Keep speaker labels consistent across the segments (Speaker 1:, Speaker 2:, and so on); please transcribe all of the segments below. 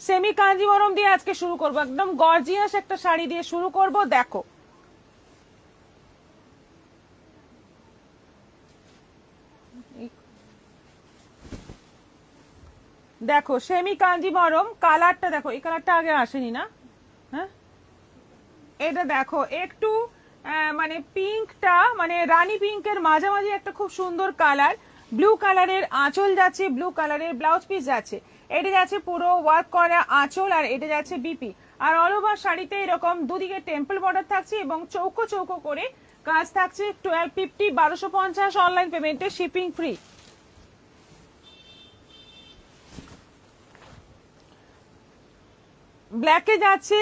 Speaker 1: Semi Kanjivaram দিয়ে আজকে শুরু করব, একদম গর্জিয়াস একটা শাড়ি দিয়ে শুরু করব। দেখো দেখো সেমি কাঞ্জিভরম, কালারটা দেখো, এই কালারটা আগে আসেনি না? হ্যাঁ, এটা দেখো একটু মানে পিঙ্কটা, মানে রানী পিঙ্কের মাঝামাঝি একটা খুব সুন্দর কালার। ব্লু কালারের আঁচল যাচ্ছে, ব্লু কালারের ব্লাউজ পিস যাচ্ছে। এটা যাচ্ছে পুরো ওয়ার্ক করা আঁচল, আর এটা যাচ্ছে বিপি। আর অল ওভার শাড়িতে এরকম দুদিকে টেম্পল বর্ডার থাকছে এবং চৌকো চৌকো করে কাজ থাকছে। 1250, 1250 অনলাইন পেমেন্টে, শিপিং ফ্রি। ব্ল্যাকে যাচ্ছে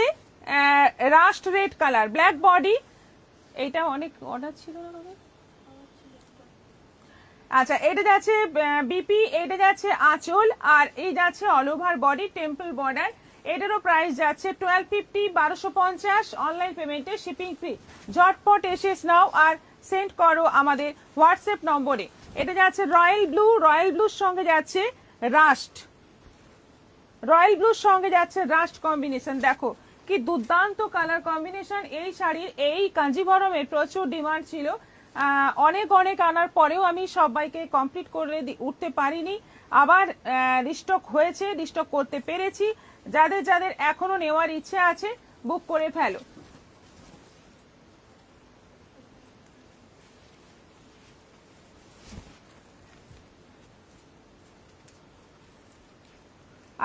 Speaker 1: rust red colour, black body. এইটা অনেক অর্ডার ছিল না দাদা? আচ্ছা, এটা যাচ্ছে বিপি, এটা যাচ্ছে আঁচল, আর এই যাচ্ছে all over body temple border. এটারও প্রাইস যাচ্ছে 1250, 1250 অনলাইন পেমেন্টে, শিপিং ফ্রি। ঝটপট এসে নাও আর সেন্ড করো আমাদের হোয়াটসঅ্যাপ নম্বরে। এটা যাচ্ছে রয়্যাল ব্লু, রয়্যাল ব্লুর সঙ্গে যাচ্ছে রাস্ট, রয়্যাল ব্লুর সঙ্গে যাচ্ছে রাস্ট কম্বিনেশন। দেখো কি দুর্দান্ত কালার কম্বিনেশন। এই শাড়ির, এই কাঞ্জিভরমের প্রচুর ডিমান্ড ছিল, অনেক অনেক আনার পরেও আমি সবাইকে কমপ্লিট করে উঠতে পারিনি। আবার রিস্টক হয়েছে, রিস্টক করতে পেরেছি। যাদের যাদের এখনো নেওয়ার ইচ্ছে আছে বুক করে ফেলো।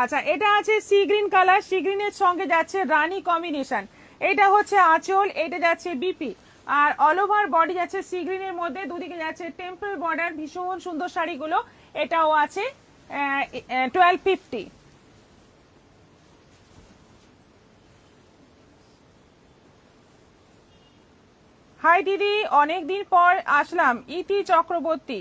Speaker 1: আচ্ছা, এটা আছে সি গ্রিন কালার, সি গ্রিনের সঙ্গে যাচ্ছে রানী কম্বিনেশন। এটা হচ্ছে আঁচল, এটা যাচ্ছে বিপি, আর অল ওভার বডি যাচ্ছে সি গ্রিনের মধ্যে, দুদিকে যাচ্ছে টেম্পল বর্ডার। ভীষণ সুন্দর শাড়িগুলো। এটাও আছে 1250। হাই দিদি, অনেকদিন পর আসলাম। ইতি চক্রবর্তী,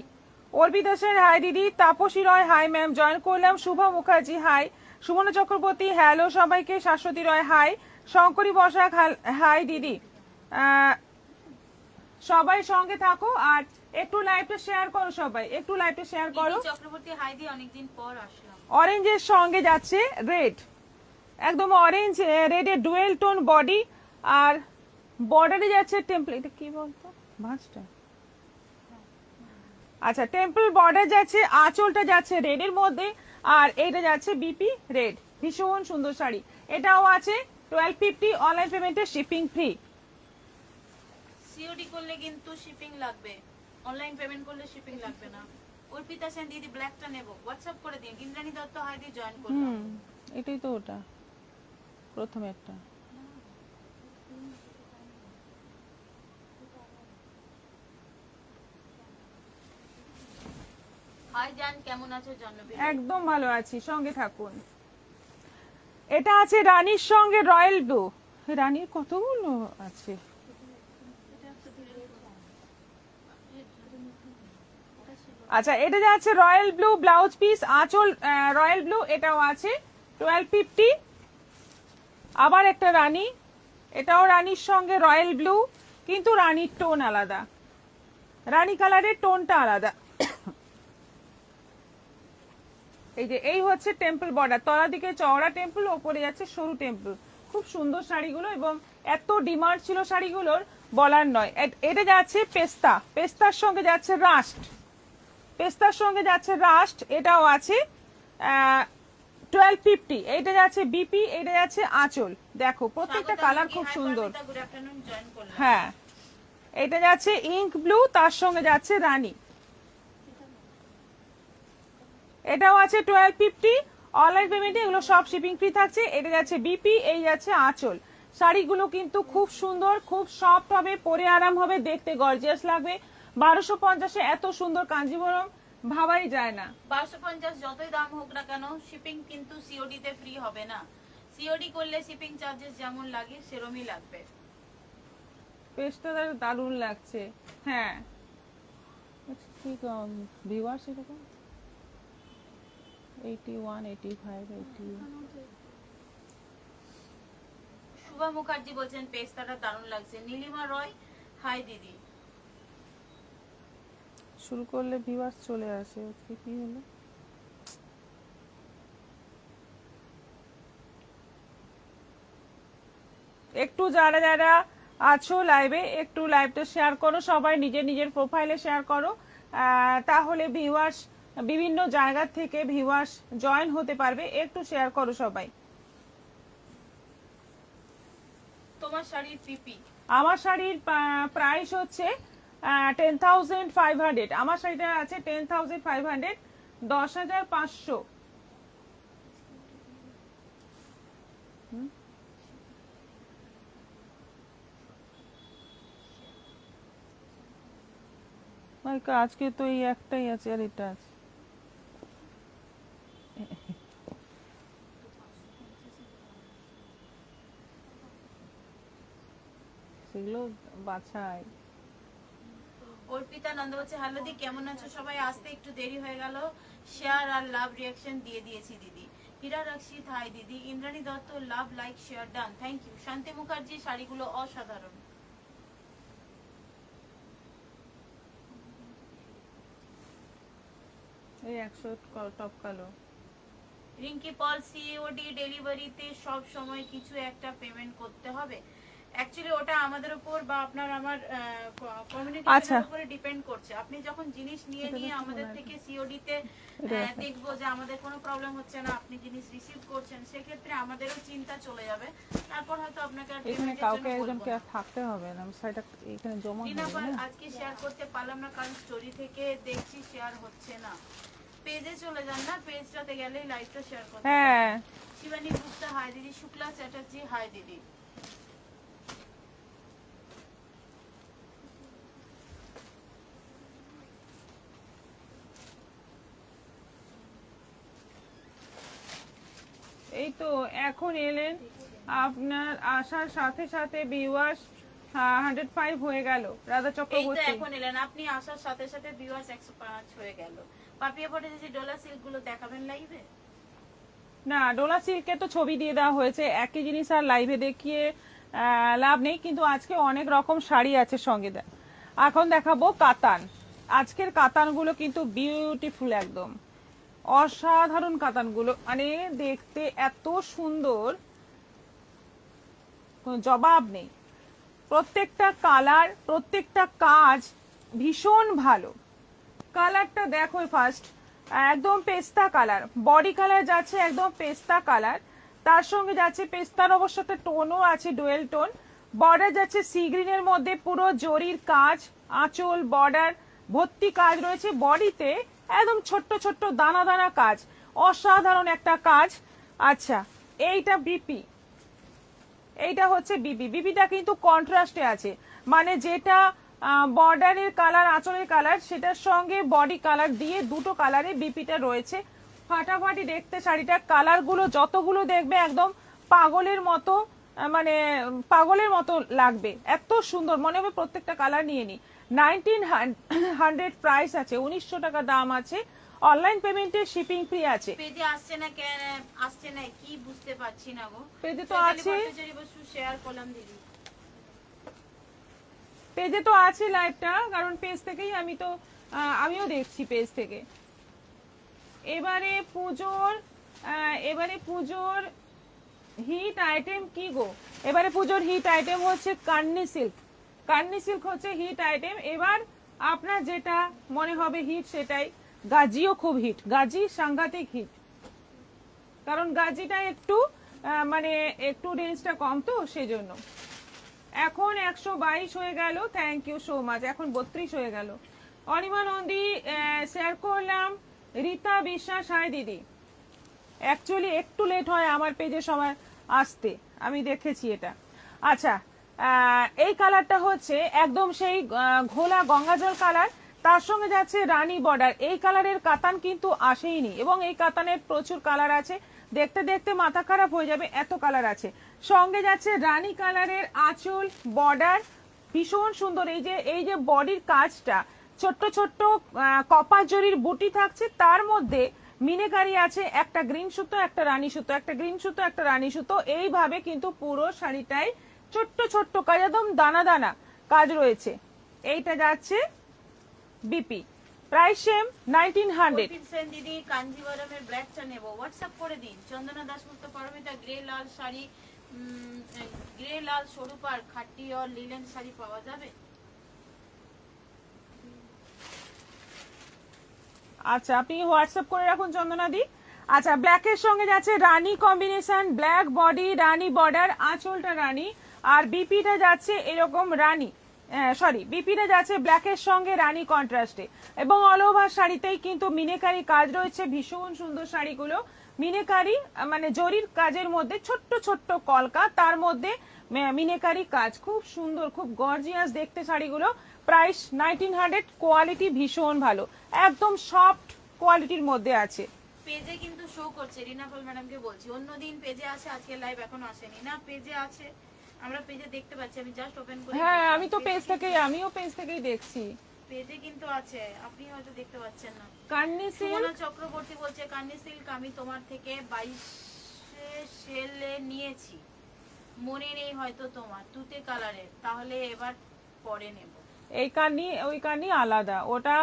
Speaker 1: অর্পিতা সেন হাই দিদি, তাপসী রয় হাই ম্যাম, জয়েন করলাম। শুভা মুখার্জি হাই, সুমন চক্রবর্তী হ্যালো সবাইকে, শাশ্বতী রয় হাই, শঙ্করী বসাক হাই দিদি। সবাই সঙ্গে থাকো আর একটু লাইভটা শেয়ার করো, সবাই একটু লাইভটা শেয়ার করো।
Speaker 2: চক্রবর্তী হাই দি, অনেকদিন পর আসলাম।
Speaker 1: অরেঞ্জের সঙ্গে যাচ্ছে রেড, একদম অরেঞ্জ রেডের ডুয়েল টোন বডি, আর বর্ডারে যাচ্ছে টেম্পল, এটা কি বলতো ভাঁজটা। আচ্ছা, টেম্পল বর্ডার যাচ্ছে, আঁচলটা যাচ্ছে রেডের মধ্যে, আর এইটা যাচ্ছে বিপি রেড। ভীষণ সুন্দর শাড়ি। এটাও আছে 1250 অনলাইন পেমেন্টে, শিপিং ফ্রি।
Speaker 2: সিওডি করলে কিন্তু শিপিং লাগবে, অনলাইন পেমেন্ট করলে শিপিং লাগবে না। অর্পিতা সেন দিদি ব্ল্যাকটা নেব, হোয়াটসঅ্যাপ করে দিন। ইন্দ্রাণী দত্ত হাই দি, জয়েন করলাম।
Speaker 1: এটাই তো ওটা প্রথমে একটা।
Speaker 2: হাই জান, কেমন আছো জাহ্নবী?
Speaker 1: একদম ভালো আছি, সঙ্গে থাকুন। এটা আছে রানীর সঙ্গে রয়্যাল ব্লু। রানীর কতগুলো আছে? আচ্ছা, এটা যাচ্ছে রয়্যাল ব্লু, ব্লাউজ পিস আঁচল রয়্যাল ব্লু, এটাও আছে 1250। আবার একটা রানী, এটাও রানীর সঙ্গে রয়্যাল ব্লু, কিন্তু রানীর টোন আলাদা, রানী কালারের টোনটা আলাদা। এই যে এই হচ্ছে টেম্পল বর্ডার, তলা দিকে চওড়া টেম্পল, ওপরে যাচ্ছে সরু টেম্পল। খুব সুন্দর শাড়িগুলো এবং এত ডিমান্ড ছিল শাড়িগুলোর বলার নয়। এটা যাচ্ছে পেস্তা, পেস্তার সঙ্গে যাচ্ছে রাস্ট, পেস্তার সঙ্গে যাচ্ছে রাস্ট, এটাও আছে 1250। এইটা যাচ্ছে বিপি, এটা যাচ্ছে আঁচল। দেখো প্রত্যেকটা কালার খুব সুন্দর। হ্যাঁ, এটা যাচ্ছে ইঙ্ক ব্লু, তার সঙ্গে যাচ্ছে রানী। এটাও আছে 1250 অনলাইন পেমেন্টে, এগুলো সব শিপিং ফ্রি থাকছে। এটা যাচ্ছে বিপি, এই যাচ্ছে আঁচল। শাড়িগুলো কিন্তু খুব সুন্দর, খুব সফট হবে, পরে আরাম হবে, দেখতে গর্জিয়াস লাগবে। 1250-এ এত সুন্দর কাঞ্জিভরম ভাবাই যায় না।
Speaker 2: 1250 যতই দাম হোক না কেন, শিপিং কিন্তু সিওডি তে ফ্রি হবে না। সিওডি করলে শিপিং চার্জেস যেমন লাগে সেরকমই লাগবে।
Speaker 1: পেস্টটা দারুণ লাগছে। হ্যাঁ, ঠিক ভিউয়ার্স এরকম 81, 85, 80।
Speaker 2: শুভা মুখার্জি বলছেন পেস্তাটা দারুণ লাগছে। নীলিমা রয় হাই দিদি।
Speaker 1: শুরু করলে ভিউয়ার্স চলে আসে, কি হলো? একটু যারা যারা আছো লাইভে একটু লাইভটা শেয়ার করো, সবাই নিজের নিজের প্রোফাইলে শেয়ার করো, তাহলে ভিউয়ার্স বিভিন্ন জায়গা থেকে ভিউয়ার্স জয়েন হতে পারবে। একটু শেয়ার করো সবাই।
Speaker 2: তোমার শাড়ির পিপি
Speaker 1: আমার শাড়ির প্রাইস হচ্ছে 10,500। আমার শাড়িটা আছে 10,500, 10,500। আজকে তো এই একটাই আছে আর এটা আছে। সেগুলো বাছাই।
Speaker 2: অর্পিতা নন্দ বলছে হ্যালো দি, কেমন আছো সবাই? আসতে একটু দেরি হয়ে গেল, শেয়ার আর লাভ রিয়াকশন দিয়ে দিয়েছি দিদি। হীরা রাক্ষিত হাই দিদি। Indrani Dutta love like share done, thank you. Shanti Mukherjee শাড়িগুলো অসাধারণ।
Speaker 1: এই 100 টপ কালো।
Speaker 2: রিঙ্কি পল সিওডি ডেলিভারিতে সব সময় কিছু একটা পেমেন্ট করতে হবে? অ্যাকচুয়ালি ওটা আমাদের উপর বা আপনার আমার কমিউনিটির উপরে ডিপেন্ড করছে। আপনি যখন জিনিস নিয়ে আমাদের থেকে সিওডি তে দেখবো যে আমাদের কোনো প্রবলেম হচ্ছে না, আপনি জিনিস রিসিভ করছেন, সেক্ষেত্রে আমাদেরও চিন্তা চলে যাবে। তারপর হয়তো আপনাকে আর পেমেন্টের জন্য
Speaker 1: কাউকে একজনকে থাকতে হবে না, সেটা এখানে জমা হবে না।
Speaker 2: আজকে শেয়ার করতে পারলাম না কারণ স্টোরি থেকে দেখছি শেয়ার হচ্ছে না। পেজে চলে যান না, পেজটাতে গেলে লাইভটা শেয়ার করতে।
Speaker 1: হ্যাঁ,
Speaker 2: শিবানী গুপ্তা হাই দিদি। শুক্লা চ্যাটার্জি হাই দিদি।
Speaker 1: এই তো এখন এলেন, আপনার আসার সাথে সাথে ভিউয়ার্স 105 হয়ে গেল। রাধা
Speaker 2: এই তো
Speaker 1: চক্রবর্তী
Speaker 2: এখন এলেন, আপনি আসার সাথে সাথে ভিউয়ার্স 105 হয়ে গেল। পাপিয়া পড়ে যে ডলার সিল্ক গুলো দেখাবেন লাইভে?
Speaker 1: না, ডোলা সিল্কে তো ছবি দিয়ে দেওয়া হয়েছে, একই জিনিস আর লাইভে দেখিয়ে লাভ নেই। কিন্তু আজকে অনেক রকম শাড়ি আছে সঙ্গে এখন দেখাবো কাতান। আজকের কাতানগুলো কিন্তু বিউটিফুল, একদম অসাধারণ কাতানগুলো, মানে দেখতে এত সুন্দর, কোনো জবাব নেই। প্রত্যেকটা কালার, প্রত্যেকটা কাজ ভীষণ ভালো। কালারটা দেখো ফার্স্ট, একদম পেস্তা কালার, বডি কালার যাচ্ছে একদম পেস্তা কালার, তার সঙ্গে যাচ্ছে পেস্তার অবশ্য টোনও আছে, ডুয়েল টোন। বর্ডার যাচ্ছে সি গ্রিনের মধ্যে, পুরো জরির কাজ, আঁচল বর্ডার ভর্তি কাজ রয়েছে। বডিতে একদম ছোট্ট ছোট্ট দানা দানা কাজ, অসাধারণ একটা কাজ। আচ্ছা, এইটা বিপি, এইটা হচ্ছে বিপি। বিপিটা কিন্তু কন্ট্রাস্টে আছে, মানে যেটা বর্ডারের কালার, আঁচলের কালার, সেটার সঙ্গে বডি কালার দিয়ে দুটো কালারে বিপিটা রয়েছে। ফাটাফাটি দেখতে শাড়িটা, কালারগুলো যতগুলো দেখবে একদম পাগলের মতো, মানে পাগলের মতো লাগবে, এত সুন্দর মনে হবে প্রত্যেকটা কালার নিয়ে নি। 1900 প্রাইস আছে, 1900 টাকা দাম আছে। অনলাইন পেমেন্টে শিপিং ফ্রি আছে।
Speaker 2: পেজে আসছে না কেন? আসছে না কি বুঝতে পারছি না গো।
Speaker 1: পেজে তো আছে,
Speaker 2: শেয়ার করলাম দিদি।
Speaker 1: পেজে তো আছে লাইভটা, কারণ পেজ থেকেই আমিও দেখছি পেজ থেকে। এবারে পুজোর হিট আইটেম কি গো? এবারে পুজোর হিট আইটেম হচ্ছে কান্নি সিল্ক। কান্নি সিল্ক হচ্ছে হিট আইটেম। এবার আপনার যেটা মনে হবে হিট সেটাই। গাজিও খুব হিট, গাজি সাংঘাতিক হিট, কারণ গাজিটা একটু মানে একটু রেঞ্জটা কম তো সেজন্য। এখন 122 হয়ে গেল, থ্যাংক ইউ সো মাচ। এখন 32 হয়ে গেল। অনিমা নন্দী শেয়ার করলাম। রীতা বিশ্বাস হাই দিদি। অ্যাকচুয়ালি একটু লেট হয় আমার পেজে সময় আসতে, আমি দেখেছি এটা। আচ্ছা, এই কালারটা হচ্ছে একদম সেই ঘোলা গঙ্গাজল কালার, তার সঙ্গে যাচ্ছে রানী বর্ডার। এই কালারের কাতান কিন্তু আসেইনি, এবং এই কাতানের প্রচুর কালার আছে, দেখতে দেখতে মাথা খারাপ হয়ে যাবে, এত কালার আছে। সঙ্গে যাচ্ছে রানী কালারের আঁচল বর্ডার, ভীষণ সুন্দর। এই যে বডির কাজটা, ছোট্ট ছোট্ট কপার জরির বুটি থাকছে, তার মধ্যে মিনেকারি আছে, একটা গ্রিন সুতো, একটা রানী সুতো, একটা গ্রিন সুতো, একটা রানী সুতো, এইভাবে কিন্তু পুরো শাড়িটাই ছোট্ট ছোট্ট কাজ, একদম দানা দানা কাজ রয়েছে। এইটা যাচ্ছে বিপি, প্রাইস সেম 1900।
Speaker 2: দিদি কাঞ্জিভারমের ব্ল্যাকটা নেব, হোয়াটসঅ্যাপ করে দিন। চন্দনা দাশগুপ্ত পারমিতা গ্রে লাল শাড়ি গ্রে লাল সরু পার খাটি আর লিলেন শাড়ি পাওয়া যাবে?
Speaker 1: আচ্ছা, আপনি হোয়াটসঅ্যাপ করে রাখুন চন্দনা দি। আচ্ছা, ব্ল্যাকের সঙ্গে যাচ্ছে রানী কম্বিনেশন, ব্ল্যাক বডি, রানী বর্ডার, আঁচলটা রানী, আর বিপিটা যাচ্ছে এরকম রানী, সরি, বিপিটা যাচ্ছে ব্ল্যাকের সঙ্গে রানী কন্ট্রাস্টে, এবং অল ওভার শাড়িতেই কিন্তু মিনেকারি কাজ রয়েছে। ভীষণ সুন্দর শাড়িগুলো, মিনেকারি মানে জরির কাজের মধ্যে ছোট্ট ছোট্ট কলকা, তার মধ্যে মিনেকারি কাজ, খুব সুন্দর, খুব গর্জিয়াস দেখতে শাড়িগুলো। প্রাইস 1900, কোয়ালিটি ভীষণ ভালো, একদম সফট কোয়ালিটির মধ্যে আছে।
Speaker 2: পেজে কিন্তু শো করছে, রিনাফল ম্যাডামকে বলছি, অন্যদিন পেজে আছে, আজকে লাইভ এখনো আসেনি না? পেজে আছে, আমরা পেজে দেখতে পাচ্ছি, আমি জাস্ট ওপেন করে।
Speaker 1: হ্যাঁ, আমি তো আমিও পেজ থেকেই দেখছি,
Speaker 2: পেজে কিন্তু আছে, আপনি হয়তো দেখতে পাচ্ছেন না।
Speaker 1: কান্নি
Speaker 2: সুমনা
Speaker 1: সিল্ক,
Speaker 2: চক্রবর্তী বলছে, কান্নি সিল্ক আমি তোমার থেকে 22 সেলে নিয়েছি, মনে নেই হয়তো তোমার, তুতে কালারের, তাহলে এবার পরে নেব।
Speaker 1: এই কান্নি ওই কান্নি আলাদা, ওটা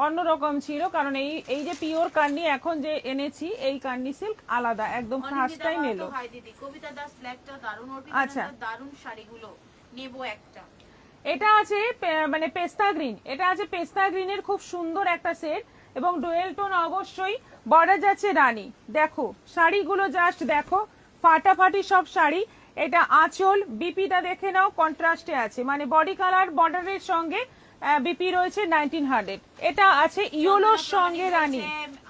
Speaker 1: অন্যরকম ছিল, কারণ এই যে পিওর কান্নি এখন যে এনেছি, এই কান্নি সিল্ক আলাদা, একদম ফার্স্ট টাইম এলো।
Speaker 2: হাই দিদি, কবিতা দাস ব্ল্যাকটা দারুণ,
Speaker 1: আচ্ছা,
Speaker 2: দারুণ শাড়িগুলো নেব একটা।
Speaker 1: এটা আছে মানে পেস্তা গ্রিন, এটা আছে পেস্তা গ্রিনের খুব সুন্দর একটা সেট, এবং ডুয়েল টোন অবশ্যই, বর্ডার যাচ্ছে রানী। দেখো শাড়িগুলো, জাস্ট দেখো, ফাটাফাটি সব শাড়ি। এটা আঁচল, বিপিটা দেখে নাও, কন্ট্রাস্টে আছে, মানে বডি কালার বর্ডারের সঙ্গে বিপি রয়েছে 1900। এটা আছে ইয়েলোর সঙ্গে রানী।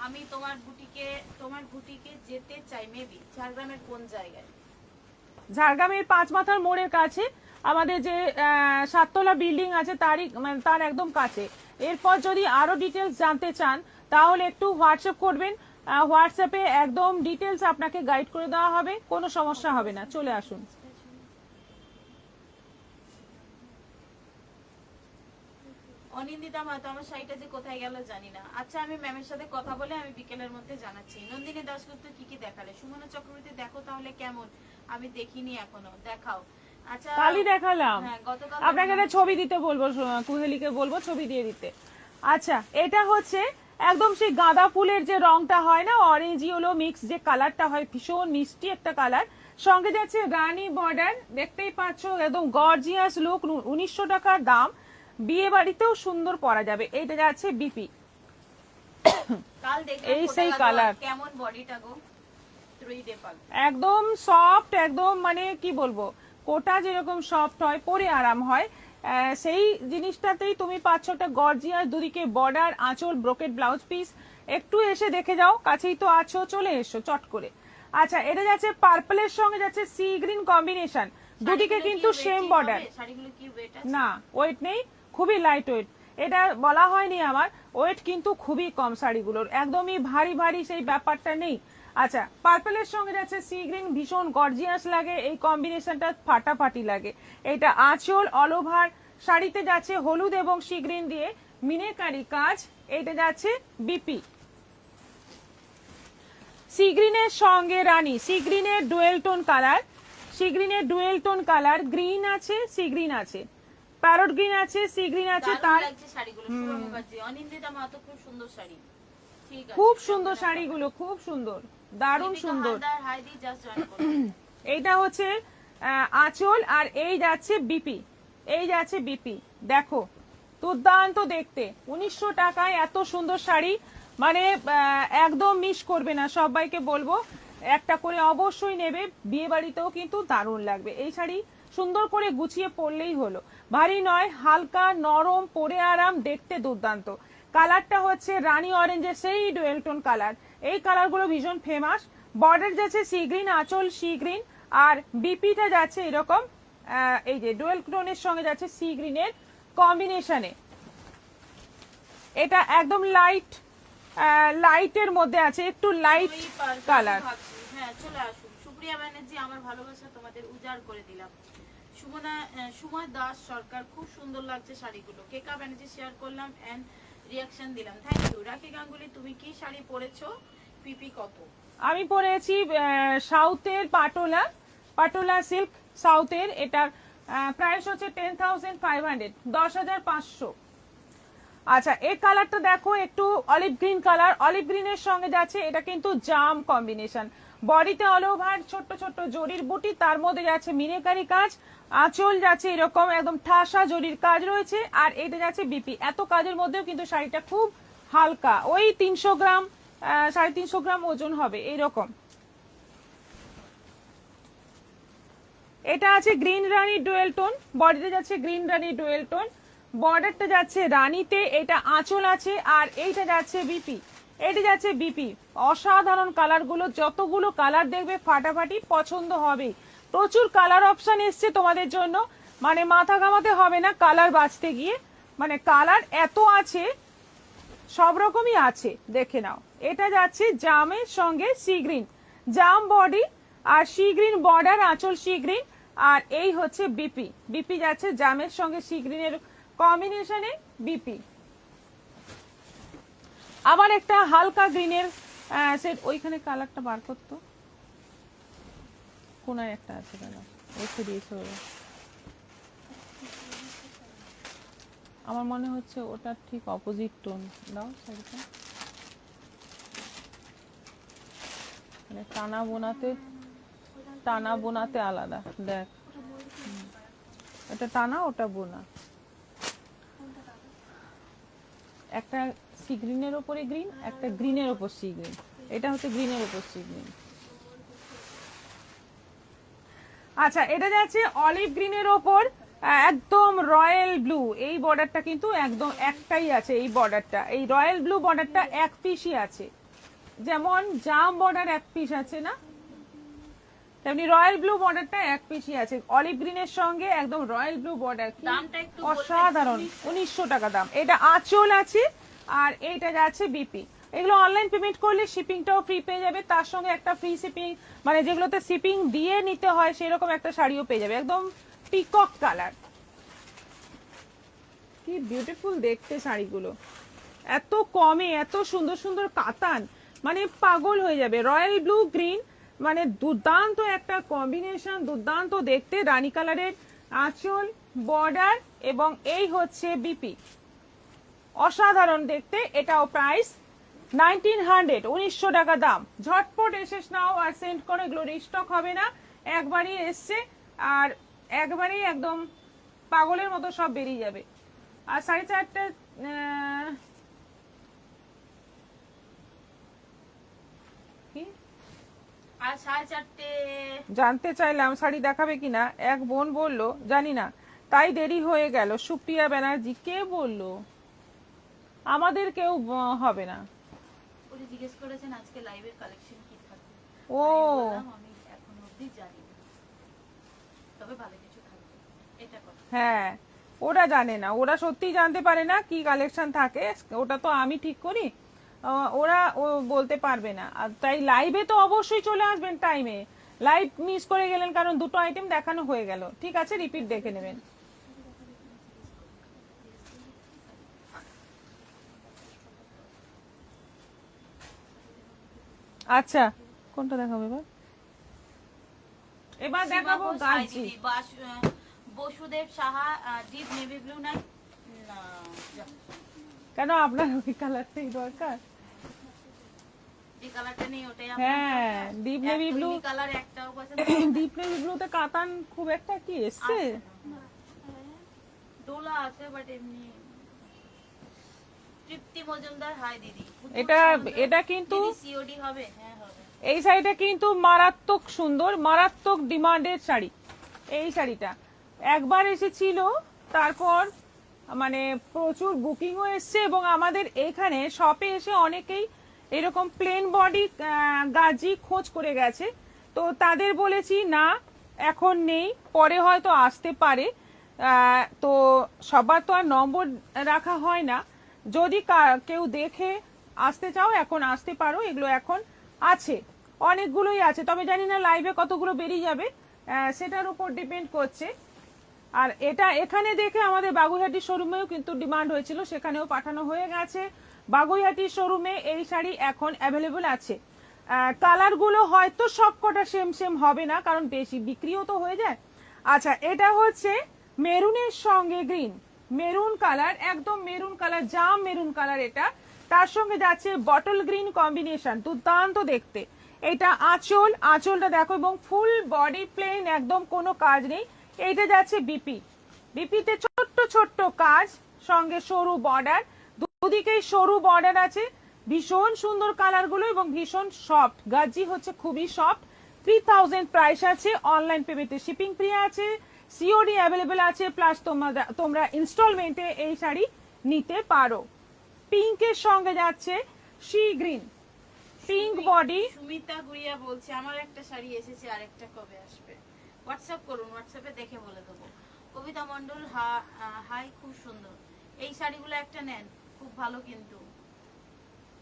Speaker 2: আমি তোমার বুটিকে যেতে চাই, মেবি ঝাড়গ্রামের কোন জায়গায়?
Speaker 1: ঝাড়গ্রামের 5 মাথার মোড়ের কাছে, আমাদের যে 7তলা বিল্ডিং আছে তারই মানে তার একদম কাছে। এরপর যদি আরো ডিটেলস জানতে চান তাহলে একটু হোয়াটসঅ্যাপ করবেন, হোয়াটসঅ্যাপে একদম ডিটেলস আপনাকে গাইড করে দেওয়া হবে, কোনো সমস্যা হবে না, চলে আসুন।
Speaker 2: অনিন্দিতা মাহাতো, আমার শাড়িটা যে কোথায় গেল জানি না। আচ্ছা, আমি ম্যামের সাথে কথা বলে আমি বিকেলের মধ্যে জানাচ্ছি। নন্দিনী দাশগুপ্ত কি কি দেখালে? সুমনা চক্রবর্তী দেখো তাহলে কেমন, আমি দেখিনি এখনো, দেখাও। আচ্ছা,
Speaker 1: কালই দেখালাম,
Speaker 2: হ্যাঁ, গতকাল
Speaker 1: আপনাকে একটা ছবি দিতে বলবো, কুহেলিকে বলবো ছবি দিয়ে দিতে। আচ্ছা, এটা হচ্ছে একদম সেই গাঁদা ফুলের যে রংটা হয় না, অরেঞ্জ ইয়েলো মিক্স যে কালারটা হয়, ভীষণ মিষ্টি একটা কালার, সঙ্গে যাচ্ছে রানী বর্ডার, দেখতেই পাচ্ছ, একদম গর্জিয়াস লুক, 1900 টাকার দাম, বিয়ে বাড়িতেও সুন্দর পরা যাবে। এইটা যাচ্ছে বিপি,
Speaker 2: কাল দেখলাম
Speaker 1: এই সেই কালার,
Speaker 2: কেমন বডিটা গো, 3 ডে পাল,
Speaker 1: একদম সফট, একদম মানে কি বলবো, কোটা যেরকম সফট হয়, পরে আরাম হয়, সেই জিনিসটাতেই তুমি পাচ্ছ একটা গর্জিয়াস, দুদিকে বর্ডার, আঁচল, ব্রোকেট ব্লাউজ পিস। একটু এসে দেখে যাও, কাছেই তো আছো, চলে এসো চট করে। আচ্ছা, এটা যাচ্ছে পার্পলের সঙ্গে যাচ্ছে সি গ্রিন কম্বিনেশন, দুদিকে কিন্তু সেম বর্ডার।
Speaker 2: শাড়িগুলো কি ওয়েট আছে?
Speaker 1: না, ওয়েট নেই, খুবই লাইট ওয়েট, এটা বলা হয়নি আমার, ওয়েট কিন্তু খুবই কম শাড়িগুলোর, একদমই ভারী ভারী সেই ব্যাপারটা নেই। আচ্ছা, পার্পলের সঙ্গে যাচ্ছে সি গ্রিন, ভীষণ গর্জিয়াস লাগে, এই কম্বিনেশনটা ফাটাফাটি লাগে। এটা আঁচল, অল ওভার শাড়িতে যাচ্ছে হলুদ এবং সি গ্রিন দিয়ে মিনেকারি কাজ। এটা যাচ্ছে বিপি, সি গ্রিনের সঙ্গে রানী, সি গ্রিনের ডুয়েল টোন কালার, সি গ্রিনের ডুয়েল টোন কালার, গ্রিন আছে, সি গ্রিন আছে, প্যারট গ্রিন আছে, সি গ্রিন আছে, তার
Speaker 2: শাড়িগুলো শুভা মুখার্জি, অনিন্দিতা মাহাতো, খুব সুন্দর শাড়ি, ঠিক আছে,
Speaker 1: খুব সুন্দর শাড়িগুলো, খুব সুন্দর, দারুণ সুন্দর।
Speaker 2: হাইদি জাস্ট জয়েন করুন।
Speaker 1: এইটা হচ্ছে আঁচল, আর এই যাচ্ছে বিপি, এই যাচ্ছে বিপি, দেখো দুর্দান্ত দেখতে, 1900 টাকায় এত সুন্দর শাড়ি, মানে একদম মিস করবে না, সবাইকে বলবো একটা করে অবশ্যই নেবে, বিয়ে বাড়িতেও কিন্তু দারুণ লাগবে। এই শাড়ি সুন্দর করে গুছিয়ে পরলেই হলো, ভারী নয়, হালকা নরম, পরে আরাম, দেখতে দুর্দান্ত। কালারটা হচ্ছে রানী অরেঞ্জের সেই ডুয়েল টোন কালার, এই কালারগুলো ভীষণ ফেমাস। বর্ডার যাচ্ছে সি গ্রিন, আঁচল সি গ্রিন, আর বিপিটা যাচ্ছে এরকম এই যে ডুয়েল টোনের সঙ্গে যাচ্ছে সি গ্রিনের কম্বিনেশনে। এটা একদম লাইটের মধ্যে আছে, একটু লাইট কালার।
Speaker 2: হ্যাঁ, চলে আসুন। সুপ্রিয়া ব্যানার্জি, আমার ভালোবাসা তোমাদের উজাড় করে দিলাম। সুময় দাস সরকার, খুব সুন্দর লাগছে শাড়িগুলো। কেকা ব্যানার্জি শেয়ার করলাম এন্ড রিয়াকশন দিলাম, থ্যাংক ইউ। রাখি গাঙ্গুলি, তুমি কি শাড়ি পরেছো? পিপি কত?
Speaker 1: আমি পরেছি সাউথের পাটোলা সিল্ক, সাউথের, এটার প্রাইস হচ্ছে 10,500, 10,500। আচ্ছা, এই কালারটা দেখো, একটু অলিভ গ্রিন কালার, অলিভ গ্রিনের সঙ্গে যাচ্ছে, এটা কিন্তু জাম কম্বিনেশন, বডিতে অল ওভার ছোট্ট ছোট্ট জরির বুটি, তার মধ্যে যাচ্ছে মিনেকারি কাজ, আঁচল যাচ্ছে এরকম একদম ঠাসা জরির কাজ রয়েছে, আর এটা যাচ্ছে বিপি। এত কাজের মধ্যেও কিন্তু শাড়িটা খুব হালকা, ওই 300 গ্রাম 350 গ্রাম ওজন হবে এইরকম। এটা আছে গ্রিন রানী ডুয়েল টোন, বডিতে যাচ্ছে গ্রিন রানী ডুয়েল টোন, বর্ডারটা যাচ্ছে রানীতে, এটা আঁচল আছে, আর এইটা যাচ্ছে বিপি। এটা যাচ্ছে বিপি। অসাধারণ কালার গুলো, যতগুলো কালার দেখবে ফাটাফাটি পছন্দ হবে। প্রচুর কালার অপশন এসছে তোমাদের জন্য, মানে মাথা ঘামাতে হবে না কালার বাছতে গিয়ে, মানে কালার এত আছে, সব রকমই আছে, দেখে নাও। এটা যাচ্ছে জামের সঙ্গে সি গ্রিন, জাম বডি আর সি গ্রিন বর্ডার, আঁচল সি গ্রিন, আর এই হচ্ছে বিপি। বিপি যাচ্ছে জামের সঙ্গে সি গ্রিনের কম্বিনেশনে বিপি। আবার একটা হালকা গ্রিনের সেট, ওইখানে কালারটা বার করতো, কোনায় একটা আছে কালার, রেখে দিয়েছে ওরা। আমার মনে হচ্ছে ওটা ঠিক অপোজিট টোন। দাও শাড়িটা, মানে টানা বোনাতে আলাদা, দেখ এটা টানা ওটা বোনা। একটা সি গ্রিনের ওপরে গ্রিন, একটা গ্রিনের ওপর সি গ্রিন, এটা হচ্ছে গ্রিনের ওপর সি গ্রিন। আচ্ছা, এটা যাচ্ছে অলিভ গ্রিনের ওপর একদম রয়্যাল ব্লু। এই বর্ডারটা কিন্তু একদম একটাই আছে, এই বর্ডারটা, এই রয়্যাল ব্লু বর্ডারটা এক পিসই আছে। যেমন জাম বর্ডার এক পিস আছে না, তেমনি রয়্যাল ব্লু বর্ডারটা এক পিসই আছে। অলিভ গ্রিনের সঙ্গে একদম রয়্যাল ব্লু বর্ডার, অসাধারণ। 1900 টাকা দাম। এটা আঁচল আছে, আর এইটা যাচ্ছে বিপি। এগুলো অনলাইন পেমেন্ট করলে শিপিংটাও ফ্রি পেয়ে যাবে, তার সঙ্গে একটা ফ্রি শিপিং, মানে যেগুলোতে শিপিং দিয়ে নিতে হয় সেরকম একটা শাড়িও পেয়ে যাবে। একদম পিকক কালার, কি বিউটিফুল দেখতে শাড়িগুলো, এত কমে এত সুন্দর সুন্দর কাতান, মানে পাগল হয়ে যাবে। রয়্যাল ব্লু গ্রিন, মানে দুর্দান্ত একটা কম্বিনেশন, দুর্দান্ত দেখতে। রানী কালারের আঁচল, বর্ডার, এবং এই হচ্ছে বিপি, অসাধারণ দেখতে। এটাও প্রাইস 1900, 1900 টাকা দাম। ঝটপট এসে নাও আর সেন্ড করে, এগুলো রিস্টক হবে না, একবারই এসছে আর একবারই একদম পাগলের মতো সব বেরিয়ে যাবে। আর 4.5টা কি
Speaker 2: আর 4.5টে
Speaker 1: জানতে চাইলাম শাড়ি দেখাবে কিনা, এক বোন বলল জানি না, তাই দেরি হয়ে গেল। সুপ্রিয়া ব্যানার্জি, কে বললো? আমাদের কেউ হবে না।
Speaker 2: উনি জিজ্ঞেস করেছেন আজকে লাইভের কালেকশন কি থাকবে।
Speaker 1: ও,
Speaker 2: আমি এখন অবধি জানি না, তবে ভালো কিছু থাকবে, এটা কথা।
Speaker 1: হ্যাঁ, ওরা জানে না, ওরা সত্যি জানতে পারে না কি কালেকশন থাকে, ওটা তো আমি ঠিক করি, ওরা বলতে পারবে না। আর তাই লাইভে তো অবশ্যই চলে আসবেন টাইমে। লাইভ মিস করে গেলেন কারণ দুটো আইটেম দেখানো হয়ে গেল, ঠিক আছে, রিপিট দেখে নেবেন। আচ্ছা, কোনটা দেখাবো এবার? এবার দেখাবো গাজি।
Speaker 2: Basudeb Saha, deep navy blue নাই না,
Speaker 1: কেন আপনার ওই কালারটাই দরকার?
Speaker 2: যে কালারটা নেই ওটাই
Speaker 1: হ্যাঁ, ডিপ নেভি ব্লু
Speaker 2: কালার একটাও পছন্দ।
Speaker 1: ডিপ নেভি ব্লুতে কাতান খুব একটা কি এসছে,
Speaker 2: ডোলা আছে বাট এমনি। তৃপ্তি মজুমদার, হাই দিদি।
Speaker 1: এটা কিন্তু
Speaker 2: সিওডি হবে? হ্যাঁ হবে।
Speaker 1: এই শাড়িটা কিন্তু মারাত্মক সুন্দর, মারাত্মক ডিমান্ডের শাড়ি। এই শাড়িটা একবার এসেছিল, তারপর মানে প্রচুর বুকিংও এসছে, এবং আমাদের এখানে শপে এসে অনেকেই এরকম প্লেন বডি গাজি খোঁজ করে গেছে। তো তাদের বলেছি না, এখন নেই, পরে হয়তো আসতে পারে। তো সবার তো আর নম্বর রাখা হয় না, যদি কেউ দেখে আসতে চাও এখন আসতে পারো। এগুলো এখন আছে, অনেকগুলোই আছে, তবে জানি না লাইভে কতগুলো বেরিয়ে যাবে, সেটার উপর ডিপেন্ড করছে। আর এটা এখানে দেখে আমাদের বাগুইহাটি শোরুমেও কিন্তু ডিমান্ড হয়েছিল, সেখানেও পাঠানো হয়ে গেছে। বাগুইহাটি শোরুমে এই শাড়ি এখন অ্যাভেলেবল আছে। কালারগুলো হয়তো সবকটা সেম সেম হবে না, কারণ বেশি বিক্রিও তো হয়ে যায়। আচ্ছা, এটা হচ্ছে মেরুনের সঙ্গে গ্রিন, মেরুন কালার, একদম মেরুন কালার, জাম মেরুন কালার। এটা তার সঙ্গে যাচ্ছে বটল গ্রিন কম্বিনেশন, দুর্দান্ত দেখতে। এটা আঁচল, আঁচলটা দেখো এবং ফুল বডি প্লেন, একদম কোনো কাজ নেই। এইটা যাচ্ছে বিপি, বিপিতে ছোট্ট ছোট্ট কাজ, সঙ্গে সরু বর্ডার, দুদিকেই সরু বর্ডার আছে। ভীষণ সুন্দর কালার গুলো এবং ভীষণ সফট, গাজি হচ্ছে খুবই সফট। 3000 প্রাইস আছে, অনলাইন পেমেন্টে শিপিং ফ্রি আছে, সিওডি অ্যাভেলেবেল আছে, প্লাস তোমরা ইনস্টলমেন্টে এই শাড়ি নিতে পারো। পিঙ্কের সঙ্গে যাচ্ছে sea green, pink body.
Speaker 2: Sumita Guriya বলছে আমার একটা শাড়ি এসেছে, আরেকটা কবে আসবে? হোয়াটসঅ্যাপ করুন, হোয়াটসঅ্যাপে দেখে বলে দেবো। কবিতা মন্ডল হাই, খুব সুন্দর এই শাড়িগুলো, একটা নেন, খুব ভালো কিন্তু।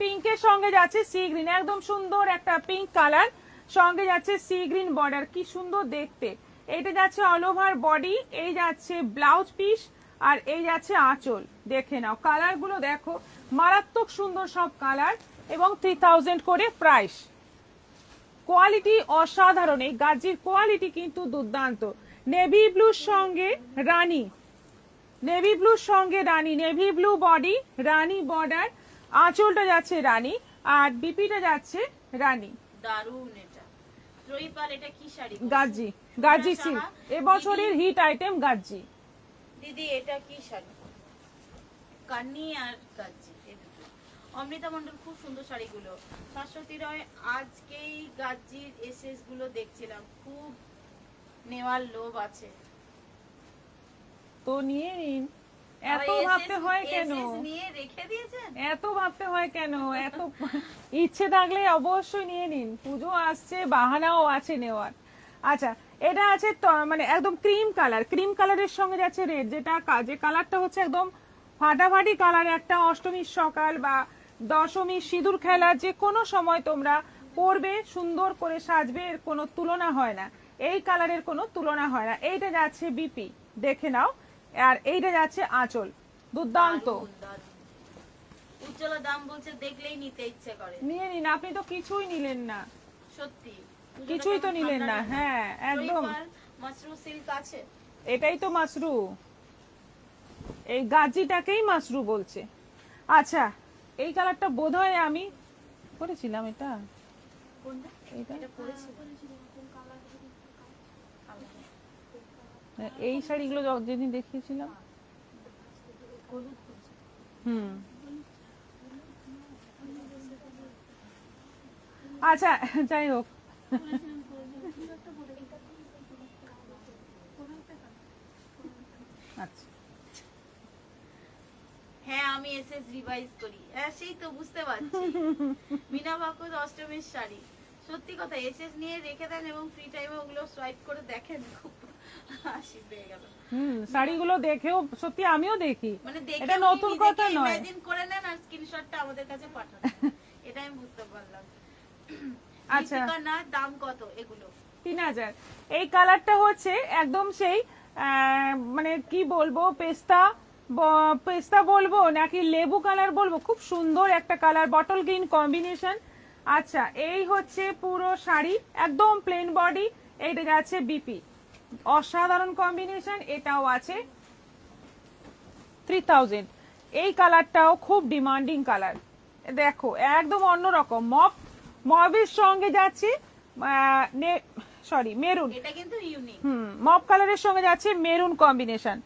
Speaker 1: পিঙ্কের সঙ্গে যাচ্ছে সি গ্রিন, একদম সুন্দর একটা পিঙ্ক কালার, সঙ্গে যাচ্ছে সি গ্রিন বর্ডার, কি সুন্দর দেখতে। এইটা যাচ্ছে অল ওভার বডি, এই যাচ্ছে ব্লাউজ পিস, আর এই যাচ্ছে আঁচল। দেখে নাও কালার গুলো, দেখো মারাত্মক সুন্দর সব কালার, এবং 3000 করে প্রাইস। কোয়ালিটি অসাধারণ, এই গাজির কোয়ালিটি কিন্তু দুর্দান্ত। নেভি ব্লুর সঙ্গে রানী, নেভি ব্লুর সঙ্গে রানী, নেভি ব্লু বডি, রানী বর্ডার, আঁচলটা যাচ্ছে রানী, আর বিপিটা যাচ্ছে রানী।
Speaker 2: দারুন এটা। ত্রয়ীপাল, এটা কি শাড়ি?
Speaker 1: গাজি, গাজি সিল্ক, এবছরের হিট আইটেম গাজি।
Speaker 2: দিদি এটা কি শাড়ি? কান্নি আর গাজি, এই দুটো। অমৃতা মন্ডল, খুব সুন্দর শাড়িগুলো। শাশ্বতী রয়, আজকেই গাজির এসএস গুলো দেখছিলাম, খুব নেওয়ার লোভ আছে।
Speaker 1: তো নিয়ে নিন, এত ভাবতে হয় কেন?
Speaker 2: নিয়ে রেখে দিয়েছেন?
Speaker 1: এত ভাবতে হয় কেন? এত ইচ্ছে থাকলে অবশ্যই নিয়ে নিন, পুজো আসছে, বাহানাও আছে নেওয়ার। আচ্ছা, এটা আছে মানে একদম ক্রিম কালার, ক্রিম কালারের সঙ্গে যাচ্ছে রেড, যেটা যে কালারটা হচ্ছে একদম ফাটাফাটি কালার। একটা অষ্টমীর সকাল বা দশমীর সিঁদুর খেলা, যে কোনো সময় তোমরা পরবে, সুন্দর করে সাজবে, এর কোনো তুলনা হয় না, এই কালারের কোনো তুলনা হয় না। এইটা যাচ্ছে বিপি, দেখে নাও, আর এইটা যাচ্ছে আঁচল, দুর্দান্ত।
Speaker 2: উজ্জ্বলা দাম বলছে দেখলেই নিতে ইচ্ছে করে।
Speaker 1: নিয়ে নিন, আপনি তো কিছুই নিলেন না,
Speaker 2: সত্যি
Speaker 1: কিছুই তো নিলেন না। হ্যাঁ একদম,
Speaker 2: মাশরু সিল্ক আছে,
Speaker 1: এটাই তো মাশরু, এই গাজিটাকেই মাশরু বলছে। আচ্ছা, এই কালারটা বোধহয় আমি করেছিলাম, এটা
Speaker 2: কোনটা? এটা পরেছি।
Speaker 1: এই শাড়িগুলো যেদিন দেখিয়েছিলাম, হুম। আচ্ছা যাই হোক, আচ্ছা
Speaker 2: হ্যাঁ আমি এসএস রিভাইজ করি, হ্যাঁ সেই তো বুঝতে পারছি। মিনা বাকুদ, অষ্টমীর শাড়ি, সত্যি কথা এসএস নিয়ে রেখে দেন এবং ফ্রি টাইমে ওগুলো সোয়াইপ করে দেখেন, খুব হাসি পেয়ে গেল।
Speaker 1: শাড়িগুলো দেখেও সত্যি আমিও দেখি,
Speaker 2: মানে
Speaker 1: এটা নতুন কথা নয়,
Speaker 2: ইমাজিন করে নেন আর স্ক্রিনশটটা আমাদের কাছে পাঠান, এটা আমি বুঝতে পারলাম।
Speaker 1: আচ্ছা,
Speaker 2: না দাম কত এগুলো?
Speaker 1: 3000। এই কালারটা হচ্ছে একদম সেই মানে কি বলবো, পেস্তা পেস্তা বলবো নাকি লেবু কালার বলবো, খুব সুন্দর একটা কালার, বটল গ্রিন কম্বিনেশন। আচ্ছা, এই হচ্ছে পুরো শাড়ি, একদম প্লেন বডি, এইটা যাচ্ছে বিপি, অসাধারণ কম্বিনেশন। এটাও আছে 3000। এই কালারটাও খুব ডিমান্ডিং কালার, দেখো একদম অন্যরকম, মবের সঙ্গে যাচ্ছে মেরুন,
Speaker 2: এটা কিন্তু ইউনিক।
Speaker 1: মব কালারের সঙ্গে যাচ্ছে মেরুন কম্বিনেশন।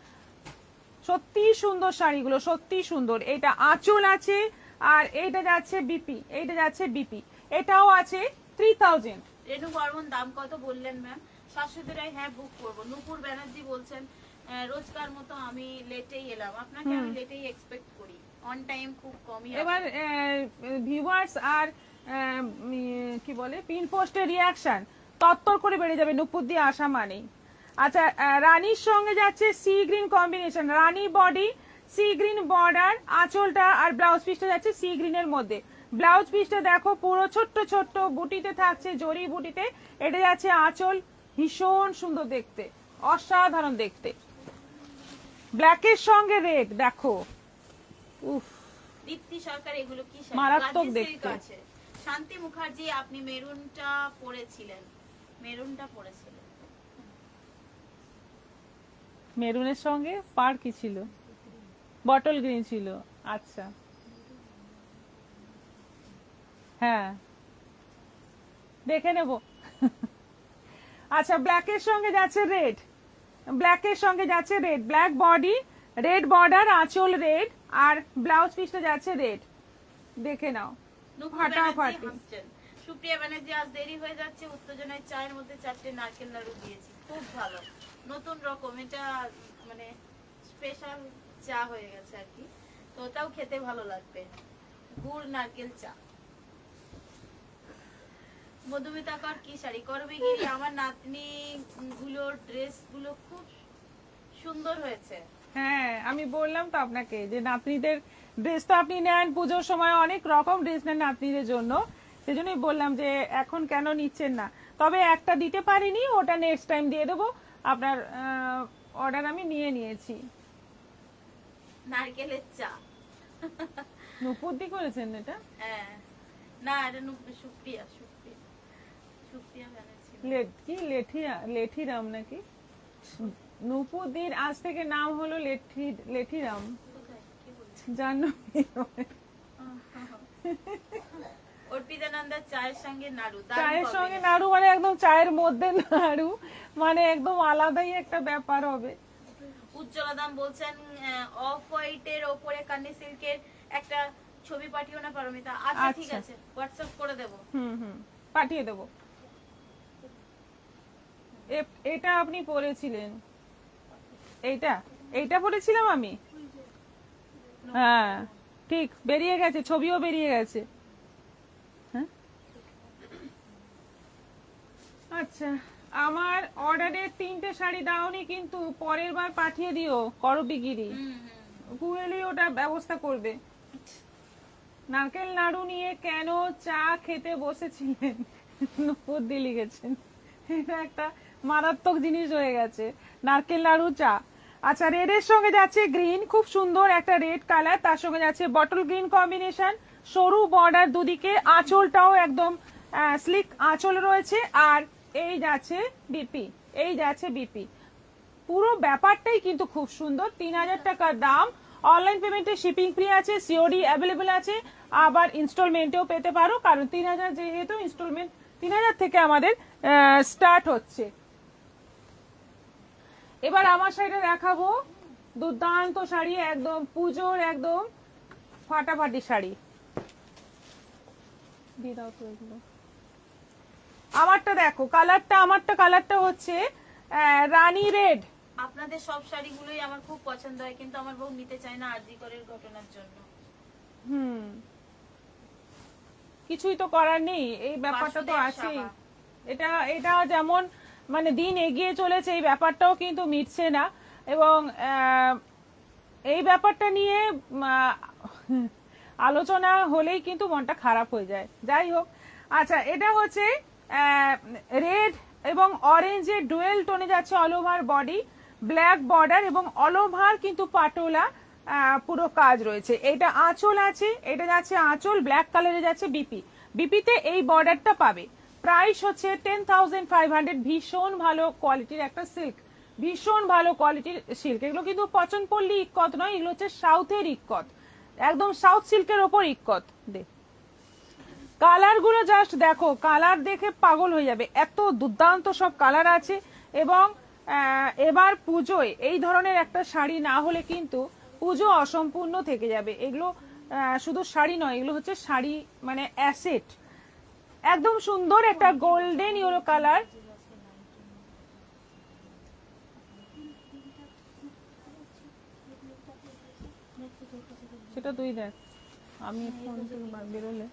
Speaker 1: সত্যি সুন্দর শাড়িগুলো, সত্যি সুন্দর। এটা আঁচল আছে, আর এইটা যাচ্ছে বিপি, এইটা যাচ্ছে বিপি, এটাও আছে 3000।
Speaker 2: রেনু বর্মন, দাম কত বললেন ম্যাম? শাশুড়ি রায়, হ্যাঁ বুক করবো। নূপুর ব্যানার্জি বলছেন রোজকার মতো আমি লেটেই এলাম, আপনাকে আমি লেটেই এক্সপেক্ট করি, অন টাইম খুব কমই।
Speaker 1: এবার ভিউয়ার্স আর কি বলে পিন পোস্টের রিয়াকশন তত্তর করে বেড়ে যাবে নূপুর দিয়ে আসা মানেই। আচ্ছা, রানীর সঙ্গে যাচ্ছে সি গ্রিন কম্বিনেশন, রানী বডি, সি গ্রিন বর্ডার, আঁচলটা আর ব্লাউজ পিসটা যাচ্ছে সি গ্রিনের মধ্যে। ব্লাউজ পিসটা দেখো পুরো ছোট্ট ছোট্ট বুটিতে থাকছে, জরি বুটিতে। এটা যাচ্ছে আঁচল, ভীষণ সুন্দর দেখতে, অসাধারণ দেখতে। ব্ল্যাকের সঙ্গে রেড, দেখো উফ,
Speaker 2: দীপ্তি সরকার, এগুলো কি
Speaker 1: মারাত্মক দেখতে।
Speaker 2: শান্তি মুখার্জি, আপনি মেরুনটা পরেছিলেন, মেরুনটা পরেছিলেন,
Speaker 1: মেরুনের সঙ্গে পার কি ছিল? বটল গ্রিন ছিল। আচ্ছা, হ্যাঁ দেখে নেব। আচ্ছা, ব্ল্যাকের সঙ্গে যাচ্ছে রেড, ব্ল্যাকের সঙ্গে যাচ্ছে red, black body, red border, আঁচল রেড, আর ব্লাউজ পিসটা যাচ্ছে রেড। দেখে নাও ফাটাফাটি।
Speaker 2: সুপ্রিয়া ব্যানার্জি, আজ দেরি হয়ে যাচ্ছে, উত্তেজনায় চায়ের মধ্যে 4টে নারকেল নাড়ু দিয়েছি, খুব ভালো, নতুন রকম, এটা মানে স্পেশাল চা হয়ে গেছে আর কি, তো ওটাও খেতে ভালো লাগবে, গুড় নারকেল চা। মধুমিতা কর, কি শাড়ি করবিগিরি, আমার নাতনি গুলোর ড্রেস গুলো খুব সুন্দর হয়েছে।
Speaker 1: হ্যাঁ, আমি বললাম তো আপনাকে যে নাতনিদের ড্রেস তো আপনি নেন পুজোর সময়, অনেক রকম ড্রেস নেন নাতনিদের জন্য, সেজন্যই বললাম যে এখন কেন নিচ্ছেন না। তবে একটা দিতে পারিনি, ওটা নেক্সট টাইম দিয়ে দেবো। আপনার অর্ডার আমি নিয়ে নিয়েছি।
Speaker 2: নারকেলের চা
Speaker 1: নুপুর দি করেছেন এটা?
Speaker 2: হ্যাঁ, না এটা সুপ্রিয়া, সুপ্রিয়া, সুপ্রিয়া ব্যানার্জি।
Speaker 1: কি লেঠিরাম নাকি? নুপুরদির আজ থেকে নাম হলো লেঠিরাম, জানো?
Speaker 2: অর্পিতানন্দা, চায়ের সঙ্গে নাড়ু,
Speaker 1: চায়ের সঙ্গে নাড়ু মানে একদম চায়ের মধ্যে নাড়ু, মানে একদম আলাদাই একটা ব্যাপার হবে।
Speaker 2: উজ্জ্বলা দাম বলছেন অফ হোয়াইটের ওপরে কান্নি সিল্কের একটা ছবি পাঠিও না পারমিতা? আচ্ছা ঠিক আছে, হোয়াটসঅ্যাপ করে দেব।
Speaker 1: পাঠিয়ে দেব। এটা আপনি পরেছিলেন, এইটা পরেছিলাম আমি। হ্যাঁ ঠিক, বেরিয়ে গেছে, ছবিও বেরিয়ে গেছে। হ্যাঁ আচ্ছা, আমার অর্ডারের 3টে শাড়ি দাওনি, কিন্তু পরের বার পাঠিয়ে দিও করবিগিরি, কুহেলি ওটা ব্যবস্থা করবে। নারকেল নাড়ু নিয়ে কেন চা খেতে বসেছিলেন, নুপুর দি লিখেছেন। এটা একটা মারাত্মক জিনিস হয়ে গেছে, নারকেল নাড়ু চা। আচ্ছা, রেডের সঙ্গে যাচ্ছে গ্রিন, খুব সুন্দর একটা রেড কালার, তার সঙ্গে যাচ্ছে বটল গ্রিন কম্বিনেশন, সরু বর্ডার দুদিকে, আঁচলটাও একদম স্লিক আঁচল রয়েছে, আর এই যাচ্ছে বিপি, এই যাচ্ছে বিপি। পুরো ব্যাপারটাই কিন্তু খুব সুন্দর। 3000 টাকার দাম, অনলাইন পেমেন্টে শিপিং ফ্রি আছে, সিওডি অ্যাভেলেবল আছে, আবার ইনস্টলমেন্টেও পেতে পারো, কারণ 3000 যেহেতু ইনস্টলমেন্ট 3000 থেকে আমাদের স্টার্ট হচ্ছে। এবার আমার শাড়িটা দেখাবো, দুর্দান্ত শাড়ি, একদম পুজোর একদম ফাটাফাটি শাড়ি। দিয়ে দাও তো এগুলো। আমারটা দেখো কালারটা, কালারটা হচ্ছে রানী রেড।
Speaker 2: আপনাদের সব শাড়িগুলোই আমার খুব পছন্দ হয়, কিন্তু আমার বউ নিতে চায় না আরজিকরের ঘটনার জন্য।
Speaker 1: কিছুই তো করার নেই, এই ব্যাপারটা তো আছেই। এটা যেমন মানে দিন এগিয়ে চলেছে, এই ব্যাপারটাও কিন্তু মিটছে না, এবং এই ব্যাপারটা নিয়ে আলোচনা হলেই কিন্তু মনটা খারাপ হয়ে যায়। যাই হোক, আচ্ছা, এটা হচ্ছে রেড এবং অরেঞ্জের ডুয়েল টোনে যাচ্ছে all over body, black border এবং অল ওভার কিন্তু পাটোলা পুরো কাজ রয়েছে। এটা আঁচল আছে, এটা যাচ্ছে আঁচল, ব্ল্যাক কালারে যাচ্ছে বিপি, বিপিতে এই বর্ডারটা পাবে। প্রাইস হচ্ছে 10,500। ভীষণ ভালো কোয়ালিটির একটা সিল্ক, ভীষণ ভালো কোয়ালিটির সিল্ক। এগুলো কিন্তু পচনপল্লী ইক্কত নয়, এগুলো হচ্ছে সাউথের ইক্কত, একদম সাউথ সিল্কের ওপর ইক্কত। কালার গুলো জাস্ট দেখো, কালার দেখে পাগল হয়ে যাবে, এত দুর্দান্ত সব কালার আছে। এবং এবার পুজোয় এই ধরনের একটা শাড়ি না হলে কিন্তু পুজো অসম্পূর্ণ থেকে যাবে। এগুলো শুধু শাড়ি নয়, এগুলো হচ্ছে শাড়ি মানে অ্যাসেট। একদম সুন্দর একটা গোল্ডেন ইয়েলো কালার, সেটা তুই দেখ, আমি ফোন থেকে বেরোলে।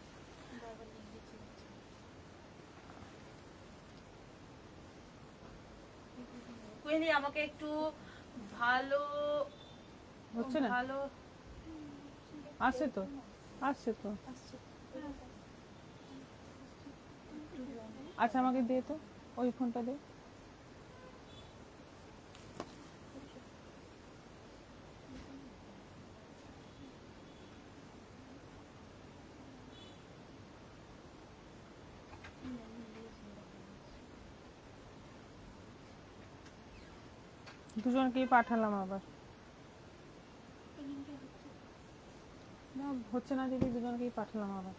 Speaker 2: কুহেলি, আমাকে একটু ভালো
Speaker 1: হচ্ছে না,
Speaker 2: ভালো
Speaker 1: আসছে তো, আসছে তো। আচ্ছা, আমাকে দে তো, ওই ফোনটা দে। দুজনকেই পাঠালাম, আবার না হচ্ছে না দিদি, দুজনকেই পাঠালাম আবার।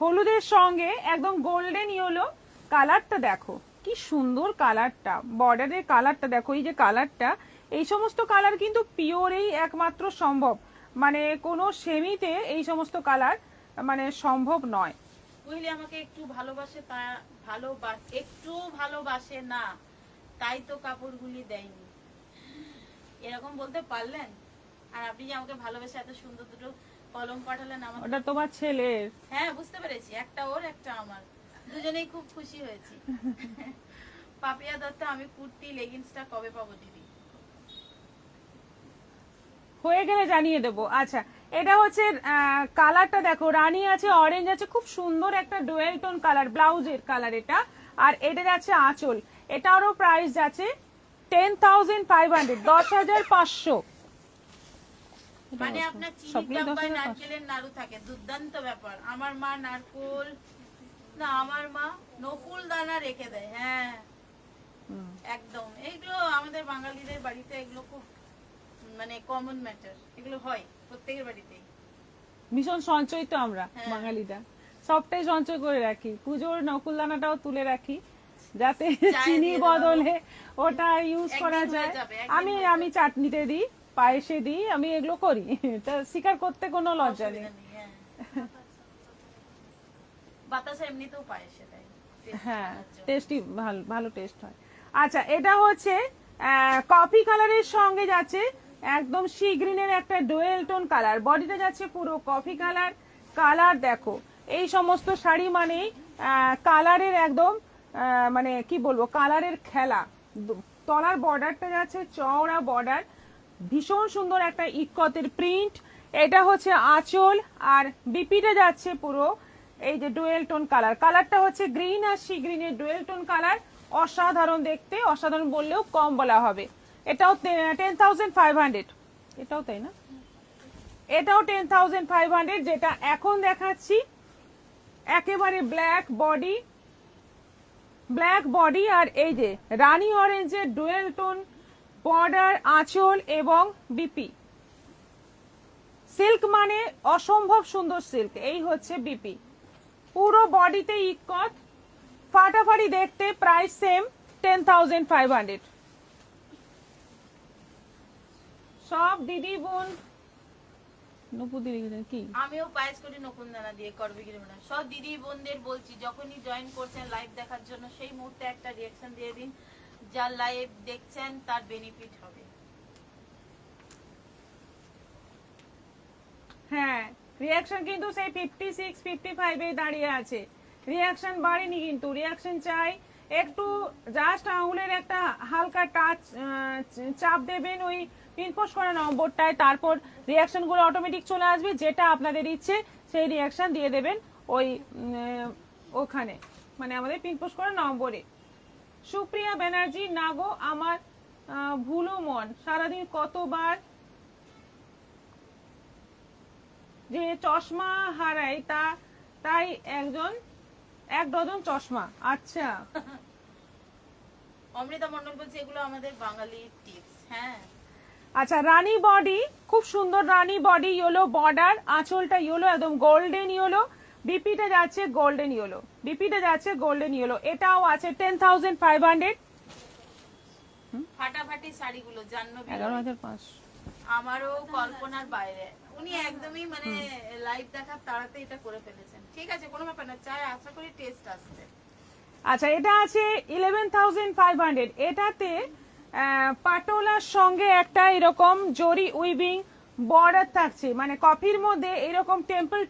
Speaker 1: হলুদের সঙ্গে একদম গোল্ডেন ইয়েলো। কালারটা দেখো কি সুন্দর কালারটা, বর্ডারের কালারটা দেখো, এই যে কালারটা, এই সমস্ত কালার কিন্তু পিওরেই একমাত্র সম্ভব, মানে কোনো সেমিতে এই সমস্ত কালার মানে সম্ভব নয়।
Speaker 2: বুঝলি আমাকে একটু ভালোবাসে, তা একটু ভালোবাসে না, তাই তো কাপড়গুলি দেয়নি, এরকম বলতে পারলেন? আর আপনি যে আমাকে ভালোবেসে এত সুন্দর দুটো কলম পাঠালেন আমার।
Speaker 1: ওটা তোমার ছেলের।
Speaker 2: হ্যাঁ বুঝতে পেরেছি, একটা ওর একটা আমার, দুজনেই খুব খুশি হয়েছি। পাপিয়া দত্ত, আমি কুর্তি লেগিংসটা কবে পাবো দিদি?
Speaker 1: হয়ে গেলে জানিয়ে দেবো। আচ্ছা, এটা হচ্ছে কালারটা দেখো, রানী আছে, অরেঞ্জ আছে, খুব সুন্দর একটা ডুয়েল টোন কালার, ব্লাউজের কালার এটা। আর এটা যাচ্ছে আঁচল, এটারও প্রাইস যাচ্ছে 10,500, 10,500।
Speaker 2: মানে আপনার চিনির ডাব্বায় নারকেলের নাড়ু থাকে, দুর্দান্ত ব্যাপার। আমার মা নারকোল না, আমার মা নকুল দানা রেখে দেয়। হ্যাঁ একদম, এইগুলো আমাদের বাঙালিদের বাড়িতে এগুলো খুব মানে কমন ম্যাটার, এগুলো হয় প্রত্যেকের বাড়িতেই।
Speaker 1: ভীষণ সঞ্চয় তো আমরা বাঙালিরা, সবটাই সঞ্চয় করে রাখি, পুজোর নকুলদানাটাও তুলে রাখি যাতে চিনি বদলে ওটা ইউজ করা যায়। আমি চাটনিতে দিই, পায়েসে দিই, আমি এগুলো করি, তা স্বীকার করতে কোনো লজ্জা নেই।
Speaker 2: বাতাসা এমনিতেও পায়েসে দেয়,
Speaker 1: হ্যাঁ টেস্টি, ভালো ভালো টেস্ট হয়। আচ্ছা, এটা হচ্ছে কফি কালারের সঙ্গে যাচ্ছে একদম সি গ্রিনের একটা ডুয়েল টোন কালার, বডিটা যাচ্ছে পুরো কফি কালার। কালার দেখো, এই সমস্ত শাড়ি মানে কালারের একদম মানে কি বলবো, কালারের খেলা। তলার বর্ডারটা যাচ্ছে চওড়া বর্ডার, ভীষণ সুন্দর একটা ইক্কতের প্রিন্ট। এটা হচ্ছে আঁচল, আর বিপিটা যাচ্ছে পুরো এই যে ডুয়েল টোন কালার। কালারটা হচ্ছে গ্রিন আর সি গ্রিনের ডুয়েল টোন কালার, অসাধারণ দেখতে, অসাধারণ বললেও কম বলা হবে। এটাও 10,500, এটাও তাই না, এটাও 10,500। যেটা এখন দেখাচ্ছি একেবারে ব্ল্যাক বডি, আর এই যে রানী অরেঞ্জের ডুয়েল টোন বর্ডার, আঁচল এবং বিপি। সিল্ক মানে অসম্ভব সুন্দর সিল্ক, এই হচ্ছে বিপি। পুরো বডিতে ইক্কত, ফাটাফাটি দেখতে, প্রাইস সেম 10,500। সব দিদি বোন কি
Speaker 2: আমিও পায়েস করি নকুল দানা দিয়ে, করবে কি না? সব দিদি বোনদের বলছি, যখনই জয়েন করছেন লাইভ দেখার জন্য, সেই মুহূর্তে একটা রিঅ্যাকশন দিয়ে দিন, যার লাইভ দেখছেন তার বেনিফিট হবে।
Speaker 1: হ্যাঁ, রিঅ্যাকশন কিন্তু সেই 56, 55 এ দাঁড়িয়ে আছে, রিঅ্যাকশন বাড়েনি কিন্তু। রিঅ্যাকশন চাই একটু, জাস্ট আঙুলের একটা হালকা টাচ চাপ দেবেন ওই পিনপোস্ট করা নম্বরটায়, তারপর রিঅ্যাকশন গুলো অটোমেটিক চলে আসবে। যেটা আপনাদের ইচ্ছে সেই রিঅ্যাকশন দিয়ে দেবেন ওই ওখানে, মানে আমাদের পিনপোস্ট করা নম্বরে। সুপ্রিয়া ব্যানার্জি, নাগো আমার ভুলো মন, সারাদিন কতবার যে চশমা হারাই, তাই এক ডজন চশমা। আচ্ছা,
Speaker 2: অমৃতা মন্ডল বলছে এগুলো আমাদের বাঙালি টিপস। হ্যাঁ
Speaker 1: আচ্ছা, রানী বডি, খুব সুন্দর রানী বডি, ইয়েলো বর্ডার, আঁচলটা ইয়েলো, একদম গোল্ডেন ইয়েলো, বিপিটা যাচ্ছে গোল্ডেন ইয়েলো, এটাও আছে 10,500।
Speaker 2: ফাটাফাটি শাড়িগুলো জাহ্নবী
Speaker 1: 11,500।
Speaker 2: আমারও কল্পনার বাইরে, উনি একদমই মানে লাইভ দেখার তাড়াতে এটা করে ফেলেছেন। ঠিক আছে, কোনো ব্যাপার না, চাই আশা করি টেস্ট আসবে।
Speaker 1: আচ্ছা, এটা আছে 11,500। এটাতে পাটোলার সঙ্গে একটা এরকম জরি উইভিং বর্ডার থাকছে, মানে কফির মধ্যে এরকম টেম্পল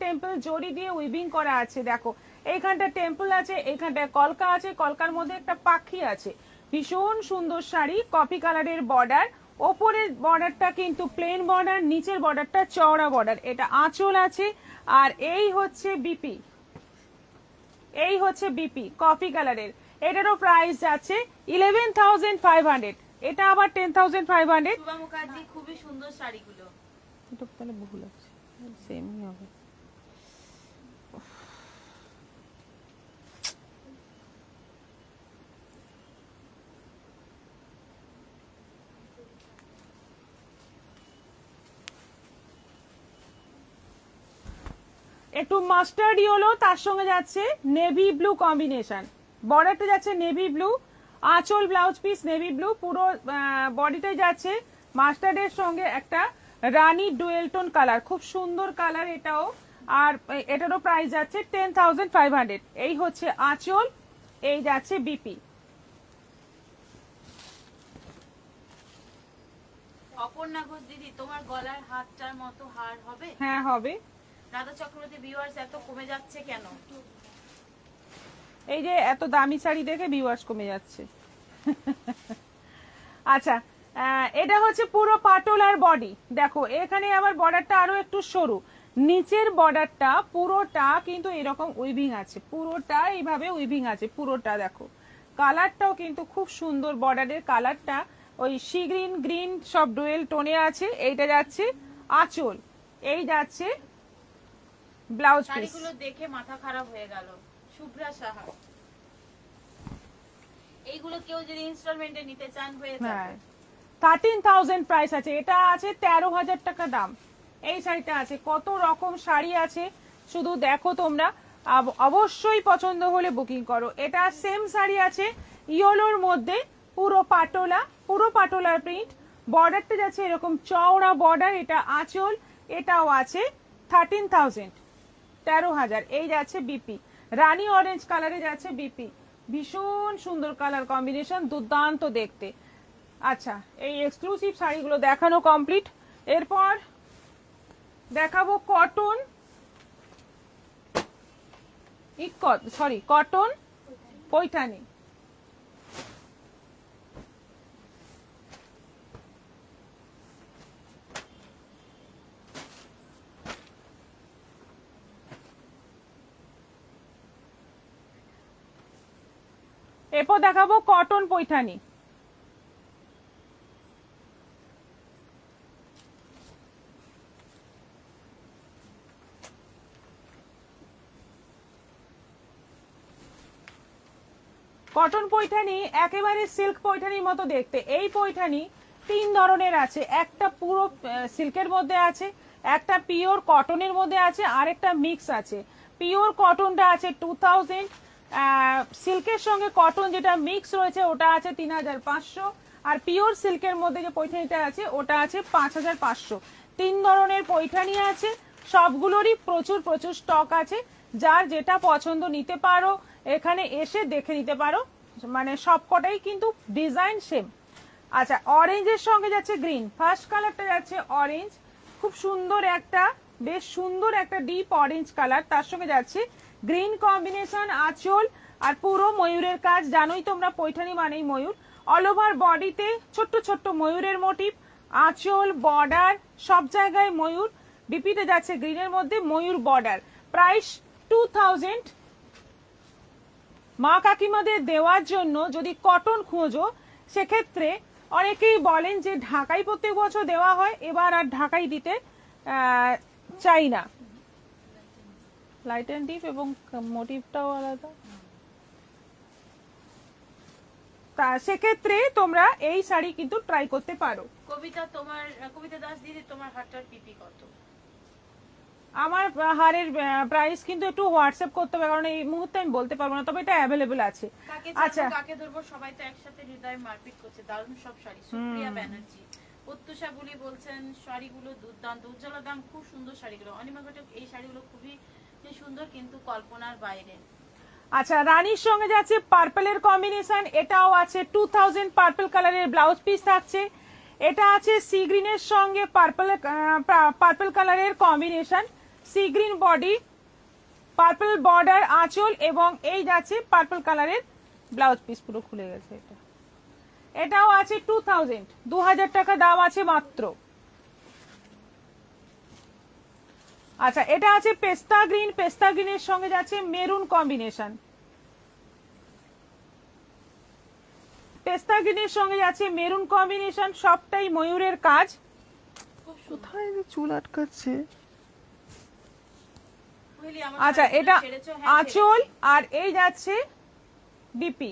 Speaker 1: জরি দিয়ে উইভিং করা আছে। দেখো এইখানটা টেম্পল আছে, এইখানটা কলকা আছে, কলকার মধ্যে একটা পাখি আছে। ভীষণ সুন্দর শাড়ি, কফি কালারের বর্ডার, ওপরের বর্ডারটা কিন্তু প্লেন বর্ডার, নিচের বর্ডারটা চওড়া বর্ডার। এটা আঁচল আছে, আর এই হচ্ছে বিপি কফি কালারের। এটারও প্রাইস যাচ্ছে 11,500, এটা আবার 10,500।
Speaker 2: শুভা মুখার্জি, খুবই সুন্দর শাড়িগুলো।
Speaker 1: এটা তাহলে বহু লাগছে, সেমই হবে। একটু মাস্টার্ড ইয়েলো, তার সঙ্গে যাচ্ছে নেভি ব্লু কম্বিনেশন, বর্ডারটা যাচ্ছে নেভি ব্লু, আঁচল ব্লাউজ পিস নেভি ব্লু, পুরো বডিটাই যাচ্ছে মাস্টার্ডের সঙ্গে একটা রানী ডুয়েল টোন কালার, খুব সুন্দর কালার এটাও। আর এটারও প্রাইস যাচ্ছে 10,500। এই হচ্ছে আঁচল, এই যাচ্ছে বিপি।
Speaker 2: অপর্ণা ঘোষ দিদি, তোমার গলার হাতটার মতো হার হবে?
Speaker 1: হ্যাঁ হবে।
Speaker 2: রাধা চক্রবর্তী, ভিউয়ার্স এত কমে যাচ্ছে কেন?
Speaker 1: এই যে এত দামি শাড়ি দেখে ভিউয়ার্স কমে যাচ্ছে। আচ্ছা, এটা হচ্ছে পুরো পাটোলার বডি। দেখো এখানে আবার বর্ডারটা আরো একটু সরু, নিচের বর্ডারটা পুরোটা কিন্তু এরকম উইভিং আছে, পুরোটা এইভাবে উইভিং আছে পুরোটা। দেখো কালারটাও কিন্তু খুব সুন্দর, বর্ডারের কালারটা ওই সি গ্রিন গ্রিন সব ডুয়েল টোনে আছে। এইটা যাচ্ছে আঁচল, এই যাচ্ছে ব্লাউজ পিস।
Speaker 2: শাড়িগুলো দেখে মাথা খারাপ হয়ে গেল। শুভ্রা সাহা, এইগুলো কেউ যদি ইনস্টলমেন্টে নিতে চান হয়ে
Speaker 1: হ্যাঁ,
Speaker 2: যাবে।
Speaker 1: 13,000 প্রাইস আছে। এটা আছে 13,000 টাকা দাম। এই শাড়িটা আছে, কত রকম শাড়ি আছে শুধু দেখো তোমরা, অবশ্যই পছন্দ হলে বুকিং করো। এটা সেম শাড়ি আছে ইয়েলোর মধ্যে, পুরো পাটোলা, পুরো পাটোলার প্রিন্ট, বর্ডারটা যাচ্ছে এরকম চওড়া বর্ডার। এটা আঁচল, এটাও আছে 13,000, 13,000। এই যাচ্ছে বিপি, রানী অরেঞ্জ কালারে যাচ্ছে বিপি, ভীষণ সুন্দর কালার কম্বিনেশন, দুর্দান্ত দেখতে। আচ্ছা, এই এক্সক্লুসিভ শাড়িগুলো দেখানো কমপ্লিট। এরপর দেখাবো কটন, কটন পৈঠানি। এরপর দেখাবো কটন পৈঠানি। কটন পৈঠানি একেবারে সিল্ক পৈঠানির মতো দেখতে। এই পৈঠানি 3 ধরনের আছে, একটা পুরো সিল্কের মধ্যে আছে, একটা পিওর কটনের মধ্যে আছে, আর একটা মিক্স আছে। পিওর কটনটা আছে 2000, সিল্কের সঙ্গে কটন যেটা মিক্স রয়েছে ওটা আছে 3,500, আর পিওর সিল্কের মধ্যে যে পৈঠানিটা আছে ওটা আছে 5,500। 3 ধরনের পৈঠানি আছে, সবগুলোরই প্রচুর প্রচুর স্টক আছে। যার যেটা পছন্দ নিতে পারো, এখানে এসে দেখে নিতে পারো, মানে সবকটাই কিন্তু ডিজাইন সেম। আচ্ছা, অরেঞ্জের সঙ্গে যাচ্ছে গ্রিন, ফার্স্ট কালারটা যাচ্ছে অরেঞ্জ, খুব সুন্দর একটা, বেশ সুন্দর একটা ডিপ অরেঞ্জ কালার, তার সঙ্গে যাচ্ছে গ্রিন কম্বিনেশন, আঁচল আর পুরো ময়ূরের কাজ। জানোই তোমরা পৈঠানি মানেই ময়ূর। অল ওভার বডিতে ছোট্ট ছোট্ট ময়ূরের মোটিভ, আঁচল বর্ডার সব জায়গায় ময়ূর। বিপিতে যাচ্ছে গ্রিনের মধ্যে ময়ূর বর্ডার। প্রাইস 2,000। মা কাকিমাদের দেওয়ার জন্য যদি কটন খোঁজো, সেক্ষেত্রে অনেকেই বলেন যে ঢাকাই প্রত্যেক বছর দেওয়া হয়, এবার আর ঢাকাই দিতে চাই না। লাইট এন্ড ডিপ এবং মোটিভটাও আলাদা, তা সেক্ষেত্রে তোমরা এই শাড়ি কিন্তু ট্রাই করতে পারো।
Speaker 2: কবিতা দাস দিদি, তোমার হারটার পিপি কত?
Speaker 1: আমার হারের প্রাইস কিন্তু একটু হোয়াটসঅ্যাপ করতে হবে, কারণ এই মুহূর্তে আমি বলতে পারবো না, তবে এটা অ্যাভেলেবল আছে।
Speaker 2: আচ্ছা, কাকে ধরবো, সবাই তো একসাথে হৃদয় মারপিট করছে। দারুণ সব শাড়ি। সুপ্রিয়া ব্যানার্জি, প্রত্যুষা বলি বলছেন শাড়িগুলো দুর্দান্ত, উজ্জ্বলা দাম, খুব সুন্দর শাড়িগুলো। অনিমা ঘটক, এই শাড়িগুলো খুবই সুন্দর কিন্তু কল্পনার বাইরে।
Speaker 1: আচ্ছা, রানীর সঙ্গে যাচ্ছে পার্পলের কম্বিনেশন, এটাও আছে 2,000। পার্পল কালারের ব্লাউজ পিস থাকছে। এটা আছে সি গ্রিনের সঙ্গে পার্পল কালারের combination, sea green body, purple border, আঁচল এবং এই যাচ্ছে পার্পল কালারের ব্লাউজ পিস, পুরো খুলে গেছে। এটাও আছে 2,000, 2,000 টাকা দাম আছে মাত্র। আচ্ছা, এটা আছে পেস্তা গ্রিন, পেস্তা গ্রিনের সঙ্গে যাচ্ছে মেরুন কম্বিনেশন, পেস্তা গ্রিনের সঙ্গে যাচ্ছে মেরুন কম্বিনেশন, সবটাই ময়ূরের কাজ। কোথায় চুল আটকাচ্ছে? আচ্ছা, এটা আঁচল আর এই যাচ্ছে বিপি,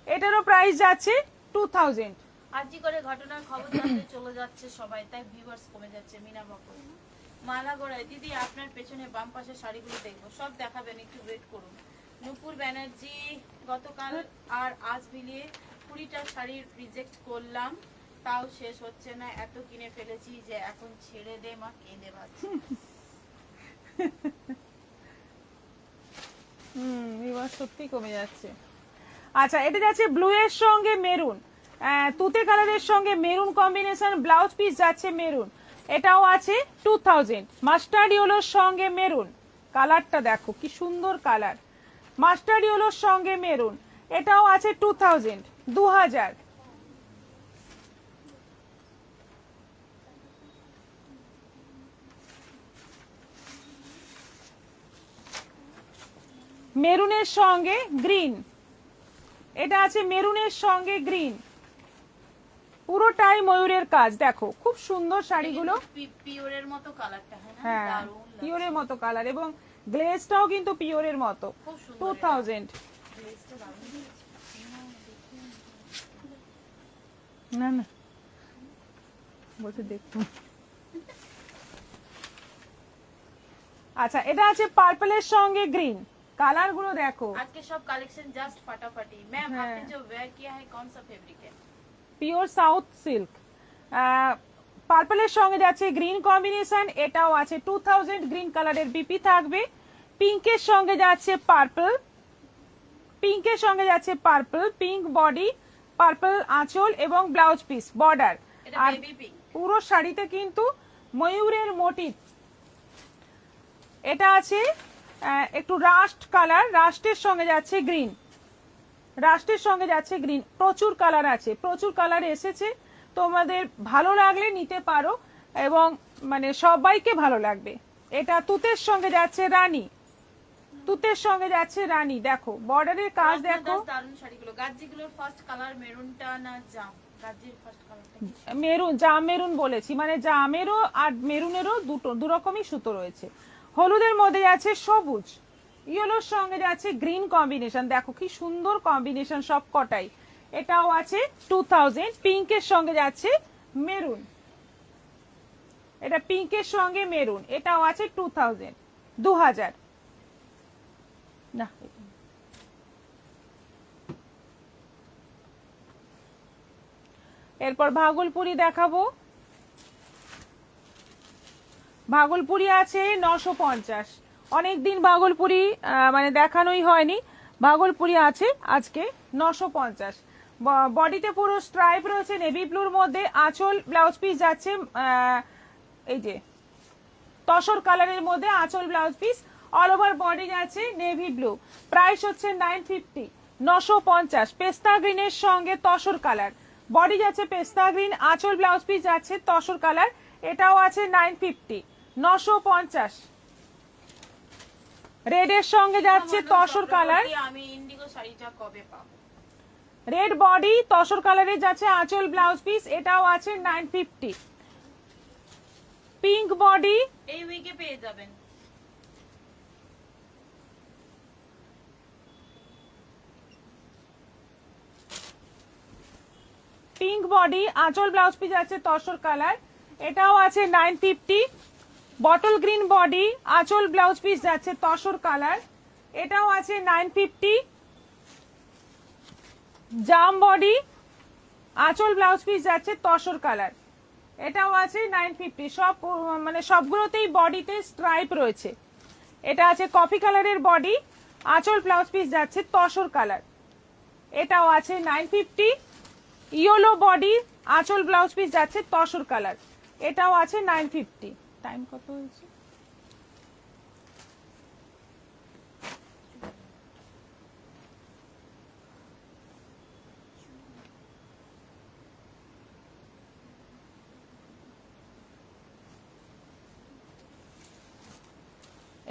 Speaker 1: এটারও প্রাইস যাচ্ছে 2,000।
Speaker 2: আরজি করে ঘটনার খবর জানতে চলে যাচ্ছে সবাই, তাই ভিউয়ার্স কমে যাচ্ছে। মিনা বাবু, মালা গড়ায় দিদি আপনার পেছনে বাম পাশে শাড়িগুলো দেখবো, সব দেখাবেন, একটু ওয়েট করুন। নূপুর ব্যানার্জি, গতকাল আর আজ মিলিয়ে 20টা শাড়ি রিজেক্ট করলাম, তাও শেষ হচ্ছে না, এত কিনে ফেলেছি যে এখন ছেড়ে দে মা, কেঁদে পাচ্ছি।
Speaker 1: ভিউয়ার সত্যি কমে যাচ্ছে। আচ্ছা, এটা যাচ্ছে ব্লু এর সঙ্গে মেরুন, তুতে কালারের সঙ্গে মেরুন কম্বিনেশন, ব্লাউজ পিস যাচ্ছে মেরুন, এটাও আছে 2000। মাস্টার্ড ইয়েলোর সঙ্গে মেরুন, কালারটা দেখো কি সুন্দর কালার, মাস্টার্ড ইয়েলোর সঙ্গে মেরুন, এটাও আছে 2000, 2000। মেরুনের সঙ্গে গ্রিন, এটা আছে মেরুনের সঙ্গে গ্রিন, পুরোটাই ময়ূরের কাজ, দেখো খুব সুন্দর শাড়িগুলো,
Speaker 2: পিওরের মতো কালারটা,
Speaker 1: হ্যাঁ পিওরের মতো কালার, এবং গ্লেজটাও কিন্তু পিওরের মতো, 2000। না না বলতে দেখো। আচ্ছা, এটা আছে পার্পলের সঙ্গে গ্রিন, কালার গুলো দেখো,
Speaker 2: আজকে সব কালেকশন জাস্ট ফাটাফাটি। ম্যাম आपने जो वेयर किया है कौन सा फैब्रिक है?
Speaker 1: পিওর সাউথ সিল্ক, পার্পলের সঙ্গে যাচ্ছে গ্রিন কম্বিনেশন, এটাও আছে 2000, গ্রিন কালারের বিপি থাকবে, পিঙ্কের সঙ্গে যাচ্ছে পার্পল, পিঙ্কের সঙ্গে যাচ্ছে পার্পল, পিঙ্ক বডি, পার্পল আঁচল এবং ব্লাউজ পিস বর্ডার, আর পুরো শাড়িতে কিন্তু ময়ূরের মোটিভ। এটা আছে একটু রাস্ট কালার, রাস্টের সঙ্গে যাচ্ছে গ্রিন, রাস্টের সঙ্গে যাচ্ছে গ্রিন, প্রচুর কালার আছে, প্রচুর কালার এসেছে, তোমাদের ভালো লাগলে নিতে পারো এবং মানে সবাইকে ভালো লাগবে। এটা তুতের সঙ্গে যাচ্ছে রানী, তুতের সঙ্গে যাচ্ছে রানী, দেখো বর্ডারের কাজ দেখো,
Speaker 2: দারুণ শাড়িগুলো। গাজ্জিগুলোর ফার্স্ট কালার মেরুনটা না জাম? গাজ্জির ফার্স্ট কালারটা
Speaker 1: মেরুন, জাম মেরুন বলেছি, মানে জামেরও আর মেরুনেরও দু রকমই সুতো রয়েছে। হলুদের মধ্যে যাচ্ছে সবুজ, ইয়েলোর সঙ্গে যাচ্ছে গ্রিন কম্বিনেশন, দেখো কি সুন্দর কম্বিনেশন সব কটাই, এটাও আছে 2000। পিঙ্কের সঙ্গে যাচ্ছে মেরুন, এটা পিঙ্কের সঙ্গে মেরুন, এটাও আছে 2000, 2000 না। এরপর ভাগলপুরি দেখাবো, ভাগলপুরি আছে 950, অনেকদিন ভাগলপুরি মানে দেখানোই হয়নি, ভাগলপুরি আছে আজকে 950। বডিতে পুরো স্ট্রাইপ রয়েছে নেভি ব্লুর মধ্যে, আঁচল ব্লাউজ পিস যাচ্ছে এই যে তসর কালারের মধ্যে আঁচল blouse piece, all over body যাচ্ছে নেভি ব্লু, প্রাইস হচ্ছে 950, 950। পেস্তা গ্রিনের সঙ্গে তসর কালার, বডি যাচ্ছে পেস্তা গ্রিন, আঁচল ব্লাউজ পিস যাচ্ছে তসর কালার, এটাও আছে 950, 950। রেড এর সঙ্গে যাচ্ছে তসর কালার,
Speaker 2: আমি ইন্ডিগো শাড়িটা কবে পাবো?
Speaker 1: রেড বডি তসর কালারে যাচ্ছে আঁচল ব্লাউজ পিস, এটাও আছে 950। পিঙ্ক বডি
Speaker 2: এই উইকে পেয়ে যাবেন।
Speaker 1: পিঙ্ক বডি আঁচল ব্লাউজ পিস আছে তসর কালার, এটাও আছে 950। বটল গ্রিন বডি আঁচল ব্লাউজ পিস যাচ্ছে তসর কালার, এটাও আছে 950। জাম বডি আঁচল ব্লাউজ পিস যাচ্ছে তসর কালার, এটাও আছে 950। সব মানে সবগুলোতেই বডিতে স্ট্রাইপ রয়েছে, এটা আছে কফি কালারের বডি, আঁচল ব্লাউজ পিস যাচ্ছে তসর কালার, এটাও আছে 950। ইয়েলো বডি আঁচল ব্লাউজ পিস যাচ্ছে তসর কালার, এটাও আছে 950। টাইম কত হয়েছে?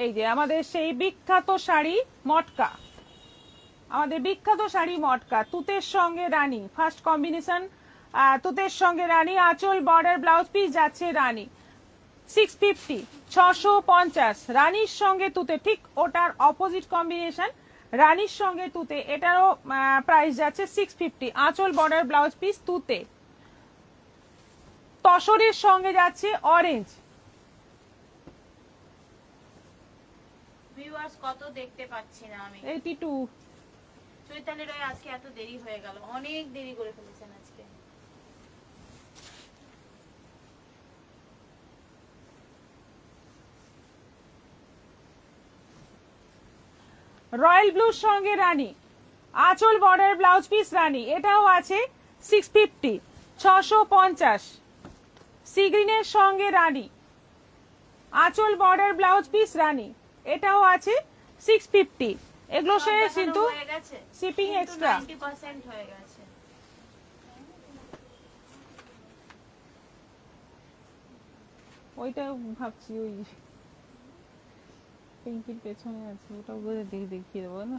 Speaker 1: এই যে আমাদের সেই বিখ্যাত শাড়ি মটকা, আমাদের বিখ্যাত শাড়ি মটকা, তুতের সঙ্গে রানী, ফার্স্ট কম্বিনেশন, তুতের সঙ্গে রানী, আঁচল বর্ডার ব্লাউজ পিস যাচ্ছে রানী, 650, 650। রানীর সঙ্গে তুতে, ঠিক ওটার অপোজিট কম্বিনেশন, রানীর সঙ্গে তুতে, এটারও প্রাইস যাচ্ছে 650, আঁচল বর্ডার ব্লাউজ পিস তুতে। তসরের সঙ্গে যাচ্ছে অরেঞ্জ,
Speaker 2: ভিউয়ার্স কত দেখতে পাচ্ছি না আমি।
Speaker 1: 82।
Speaker 2: চৈতালি রায় আজকে এত দেরি হয়ে গেল, অনেক দেরি করে ফেলেছেন আজকে।
Speaker 1: রয়্যাল ব্লুর সঙ্গে রানী, আঁচল বর্ডার ব্লাউজ পিস রানী, এটাও আছে 650, 650। সি গ্রিনের সঙ্গে রানী, আঁচল বর্ডার ব্লাউজ পিস রানী, এটাও আছে 650। এগুলো
Speaker 2: সব
Speaker 1: সে
Speaker 2: দেখানো
Speaker 1: কিন্তু
Speaker 2: হয়ে গেছে,
Speaker 1: শিপিং
Speaker 2: কিন্তু
Speaker 1: এক্সট্রা।
Speaker 2: 90% হয়ে গেছে।
Speaker 1: ওইটা ভাবছি ওই পিঙ্কির পেছনে আছে, ওটা দেখিয়ে দেবো না,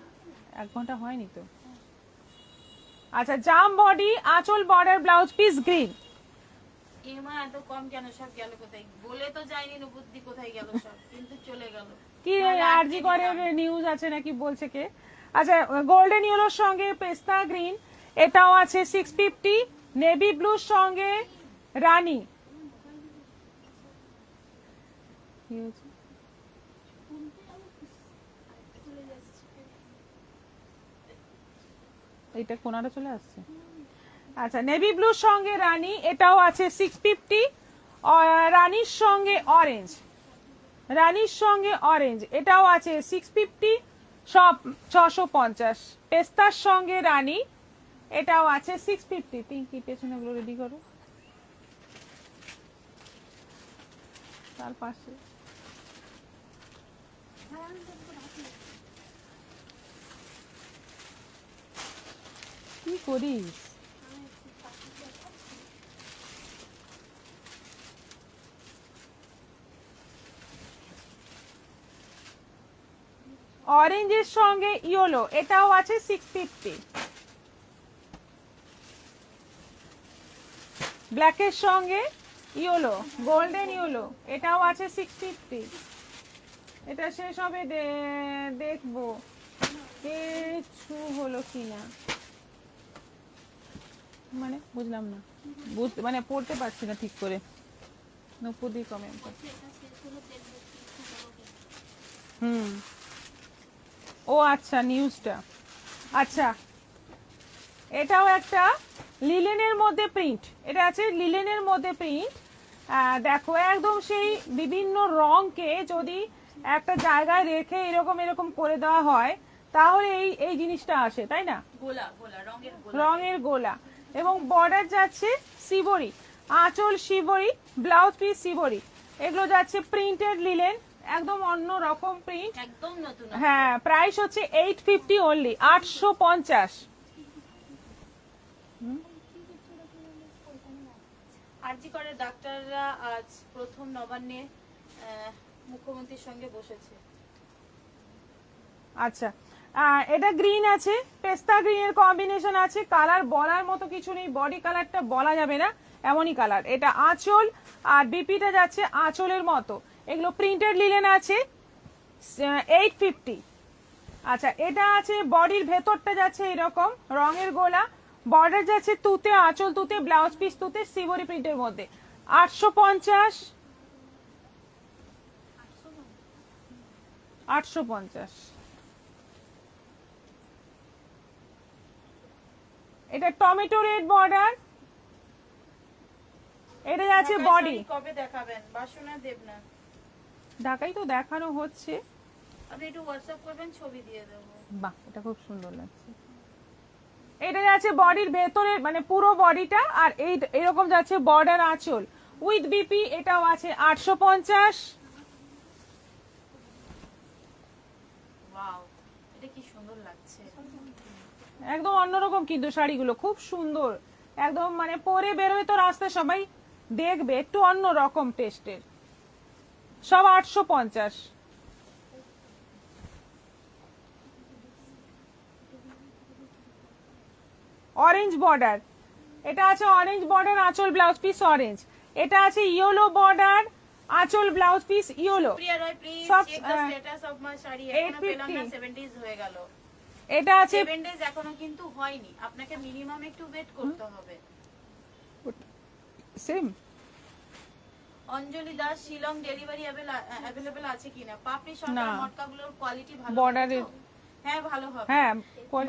Speaker 1: 1 ঘন্টা হয়নি তো। আচ্ছা, জাম বডি আঁচল বর্ডার ব্লাউজ পিস গ্রিন।
Speaker 2: এমা এত কম কেন, সব গেল কোথায়? বলে তো যায়নি বুদ্ধি কোথায় গেল সব, কিন্তু চলে গেল।
Speaker 1: কি
Speaker 2: নাহলে
Speaker 1: আরজি
Speaker 2: আটকে
Speaker 1: করে
Speaker 2: দিতাম।
Speaker 1: নিউজ আছে নাকি বলছে কে? আচ্ছা, গোল্ডেন ইয়েলোর সঙ্গে পেস্তা গ্রিন, এটাও আছে 650। নেভি ব্লুর সঙ্গে রানী, কি হয়েছে? এইটা কোনাটা চলে আসছে। আচ্ছা, নেভি ব্লুর সঙ্গে রানী, এটাও আছে 650। রানীর সঙ্গে অরেঞ্জ, রানীর সঙ্গে অরেঞ্জ, এটাও আছে 650, সব 650। পেস্তার সঙ্গে রানী, এটাও আছে 650। পিঙ্কি পেছনে গুলো রেডি করো, তার পাশে কি করিস? অরেঞ্জের সঙ্গে ইয়েলো, এটাও আছে 650। ব্ল্যাকের সঙ্গে ইয়েলো, গোল্ডেন ইয়েলো, এটাও আছে 650। এটা শেষ হবে, দেখবো কিছু হলো কিনা, মানে বুঝলাম না, মানে পড়তে পারছি না ঠিক করে। নপুদি কমেন্ট করছে। ও আচ্ছা, নিউজটা। আচ্ছা, এটাও একটা লিলেনের মধ্যে প্রিন্ট, এটা আছে লিলেনের মধ্যে প্রিন্ট। দেখো, একদম সেই বিভিন্ন রংকে যদি একটা জায়গায় রেখে এরকম এরকম করে দেওয়া হয়, তাহলে এই জিনিসটা আসে, তাই না?
Speaker 2: গোলা গোলা রঙের গোলা,
Speaker 1: রঙের গোলা। এবং বর্ডার যাচ্ছে শিবরি, আঁচল শিবরি, ব্লাউজ পিস শিবরি, এগুলো যাচ্ছে প্রিন্টেড লিলেন, একদম অন্য রকম প্রিন্ট,
Speaker 2: একদম নতুন।
Speaker 1: হ্যাঁ, প্রাইস হচ্ছে 850 অনলি, 850।
Speaker 2: আরজি করে ডাক্তাররা আজ প্রথম নবান্নে মুখ্যমন্ত্রীর সঙ্গে বসেছে।
Speaker 1: আচ্ছা, এটা গ্রিন আছে, পেস্তা গ্রিনের কম্বিনেশন আছে, কালার বলার মতো কিছু নেই, বডি কালারটা বলা যাবে না, এমনই কালার। এটা আঁচল, আর বিপিটা যাচ্ছে আঁচলের মতো, এগুলো প্রিন্টেড লিলেন আছে 850। আচ্ছা, এটা আছে বডির ভেতরটা যাচ্ছে এরকম রঙের গোলা, বর্ডার যাচ্ছে তুতে, আঁচল তুতে, ব্লাউজ পিস তুতে, সিবরি প্রিন্টের মধ্যে 850। 850। এটা টমেটো রেড বর্ডার, এটা যাচ্ছে বডি।
Speaker 2: কবে দেখাবেন বাসনা দেবনা?
Speaker 1: ঢাকাই তো দেখানো হচ্ছে,
Speaker 2: আপনি একটু হোয়াটসঅ্যাপ করবেন, ছবি দিয়ে দেবো।
Speaker 1: বাহ, এটা খুব সুন্দর লাগছে। এটা যাচ্ছে বডির ভেতরে, মানে পুরো বডিটা, আর এরকম যাচ্ছে বর্ডার আঁচল উইথ বিপি, এটাও আছে 850।
Speaker 2: ওয়াও, এটা কি সুন্দর লাগছে।
Speaker 1: একদম অন্যরকম কিন্তু শাড়িগুলো খুব সুন্দর, একদম মানে পরে বেরোয় তো রাস্তায় সবাই দেখবে, একটু অন্য রকম টেস্টের, সব 850। অরেঞ্জ বর্ডার, এটা আছে অরেঞ্জ বর্ডার, আঁচল ব্লাউজ পিস অরেঞ্জ, এটা আছে ইয়েলো বর্ডার, আঁচল blouse piece yellow.
Speaker 2: Priya Roy, please
Speaker 1: সব,
Speaker 2: check the status of my sari. এখনো পেলাম না, 7 ডেজ হয়ে গেল।
Speaker 1: এটা আছে
Speaker 2: 7 ডেজ এখনো কিন্তু হয়নি, আপনাকে মিনিমাম একটু ওয়েট করতে হবে।
Speaker 1: সেম।
Speaker 2: অঞ্জলি দাস শিলং ডেলিভারি অ্যাভেলেবেল আছে কিনা? পাপড়ি
Speaker 1: না।
Speaker 2: সরকার মটকাগুলোর কোয়ালিটি ভালো
Speaker 1: বর্ডারের
Speaker 2: হবে তো? হ্যাঁ ভালো হবে।
Speaker 1: হ্যাঁ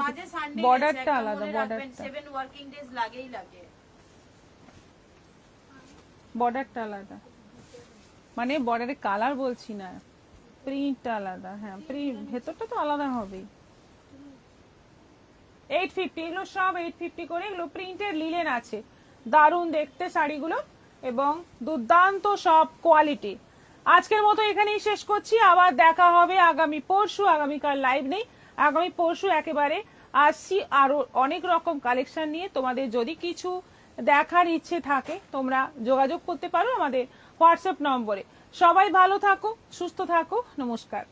Speaker 2: মাঝে সানডে
Speaker 1: বর্ডারটা আলাদা, বর্ডারটা
Speaker 2: 7 ওয়ার্কিং ডেজ লাগেই লাগে।
Speaker 1: বর্ডারটা আলাদা, মানে বর্ডারের কালার বলছি না, প্রিন্টটা আলাদা। হ্যাঁ প্রিন্ট ভেতরটা তো আলাদা হবেই। 850, এগুলো সব 850 করে, এগুলো প্রিন্টের লিলেন আছে, দারুণ দেখতে শাড়িগুলো এবং দুর্দান্ত সব কোয়ালিটি। আজকের মতো এখানেই শেষ করছি, আবার দেখা হবে আগামী পরশু। আগামীকাল লাইভ নেই, আগামী পরশু একেবারে আসছি আরো অনেক রকম কালেকশন নিয়ে। তোমাদের যদি কিছু দেখার ইচ্ছে থাকে তোমরা যোগাযোগ করতে পারো আমাদের হোয়াটসঅ্যাপ নম্বরে। সবাই ভালো থাকো, সুস্থ থাকো, নমস্কার।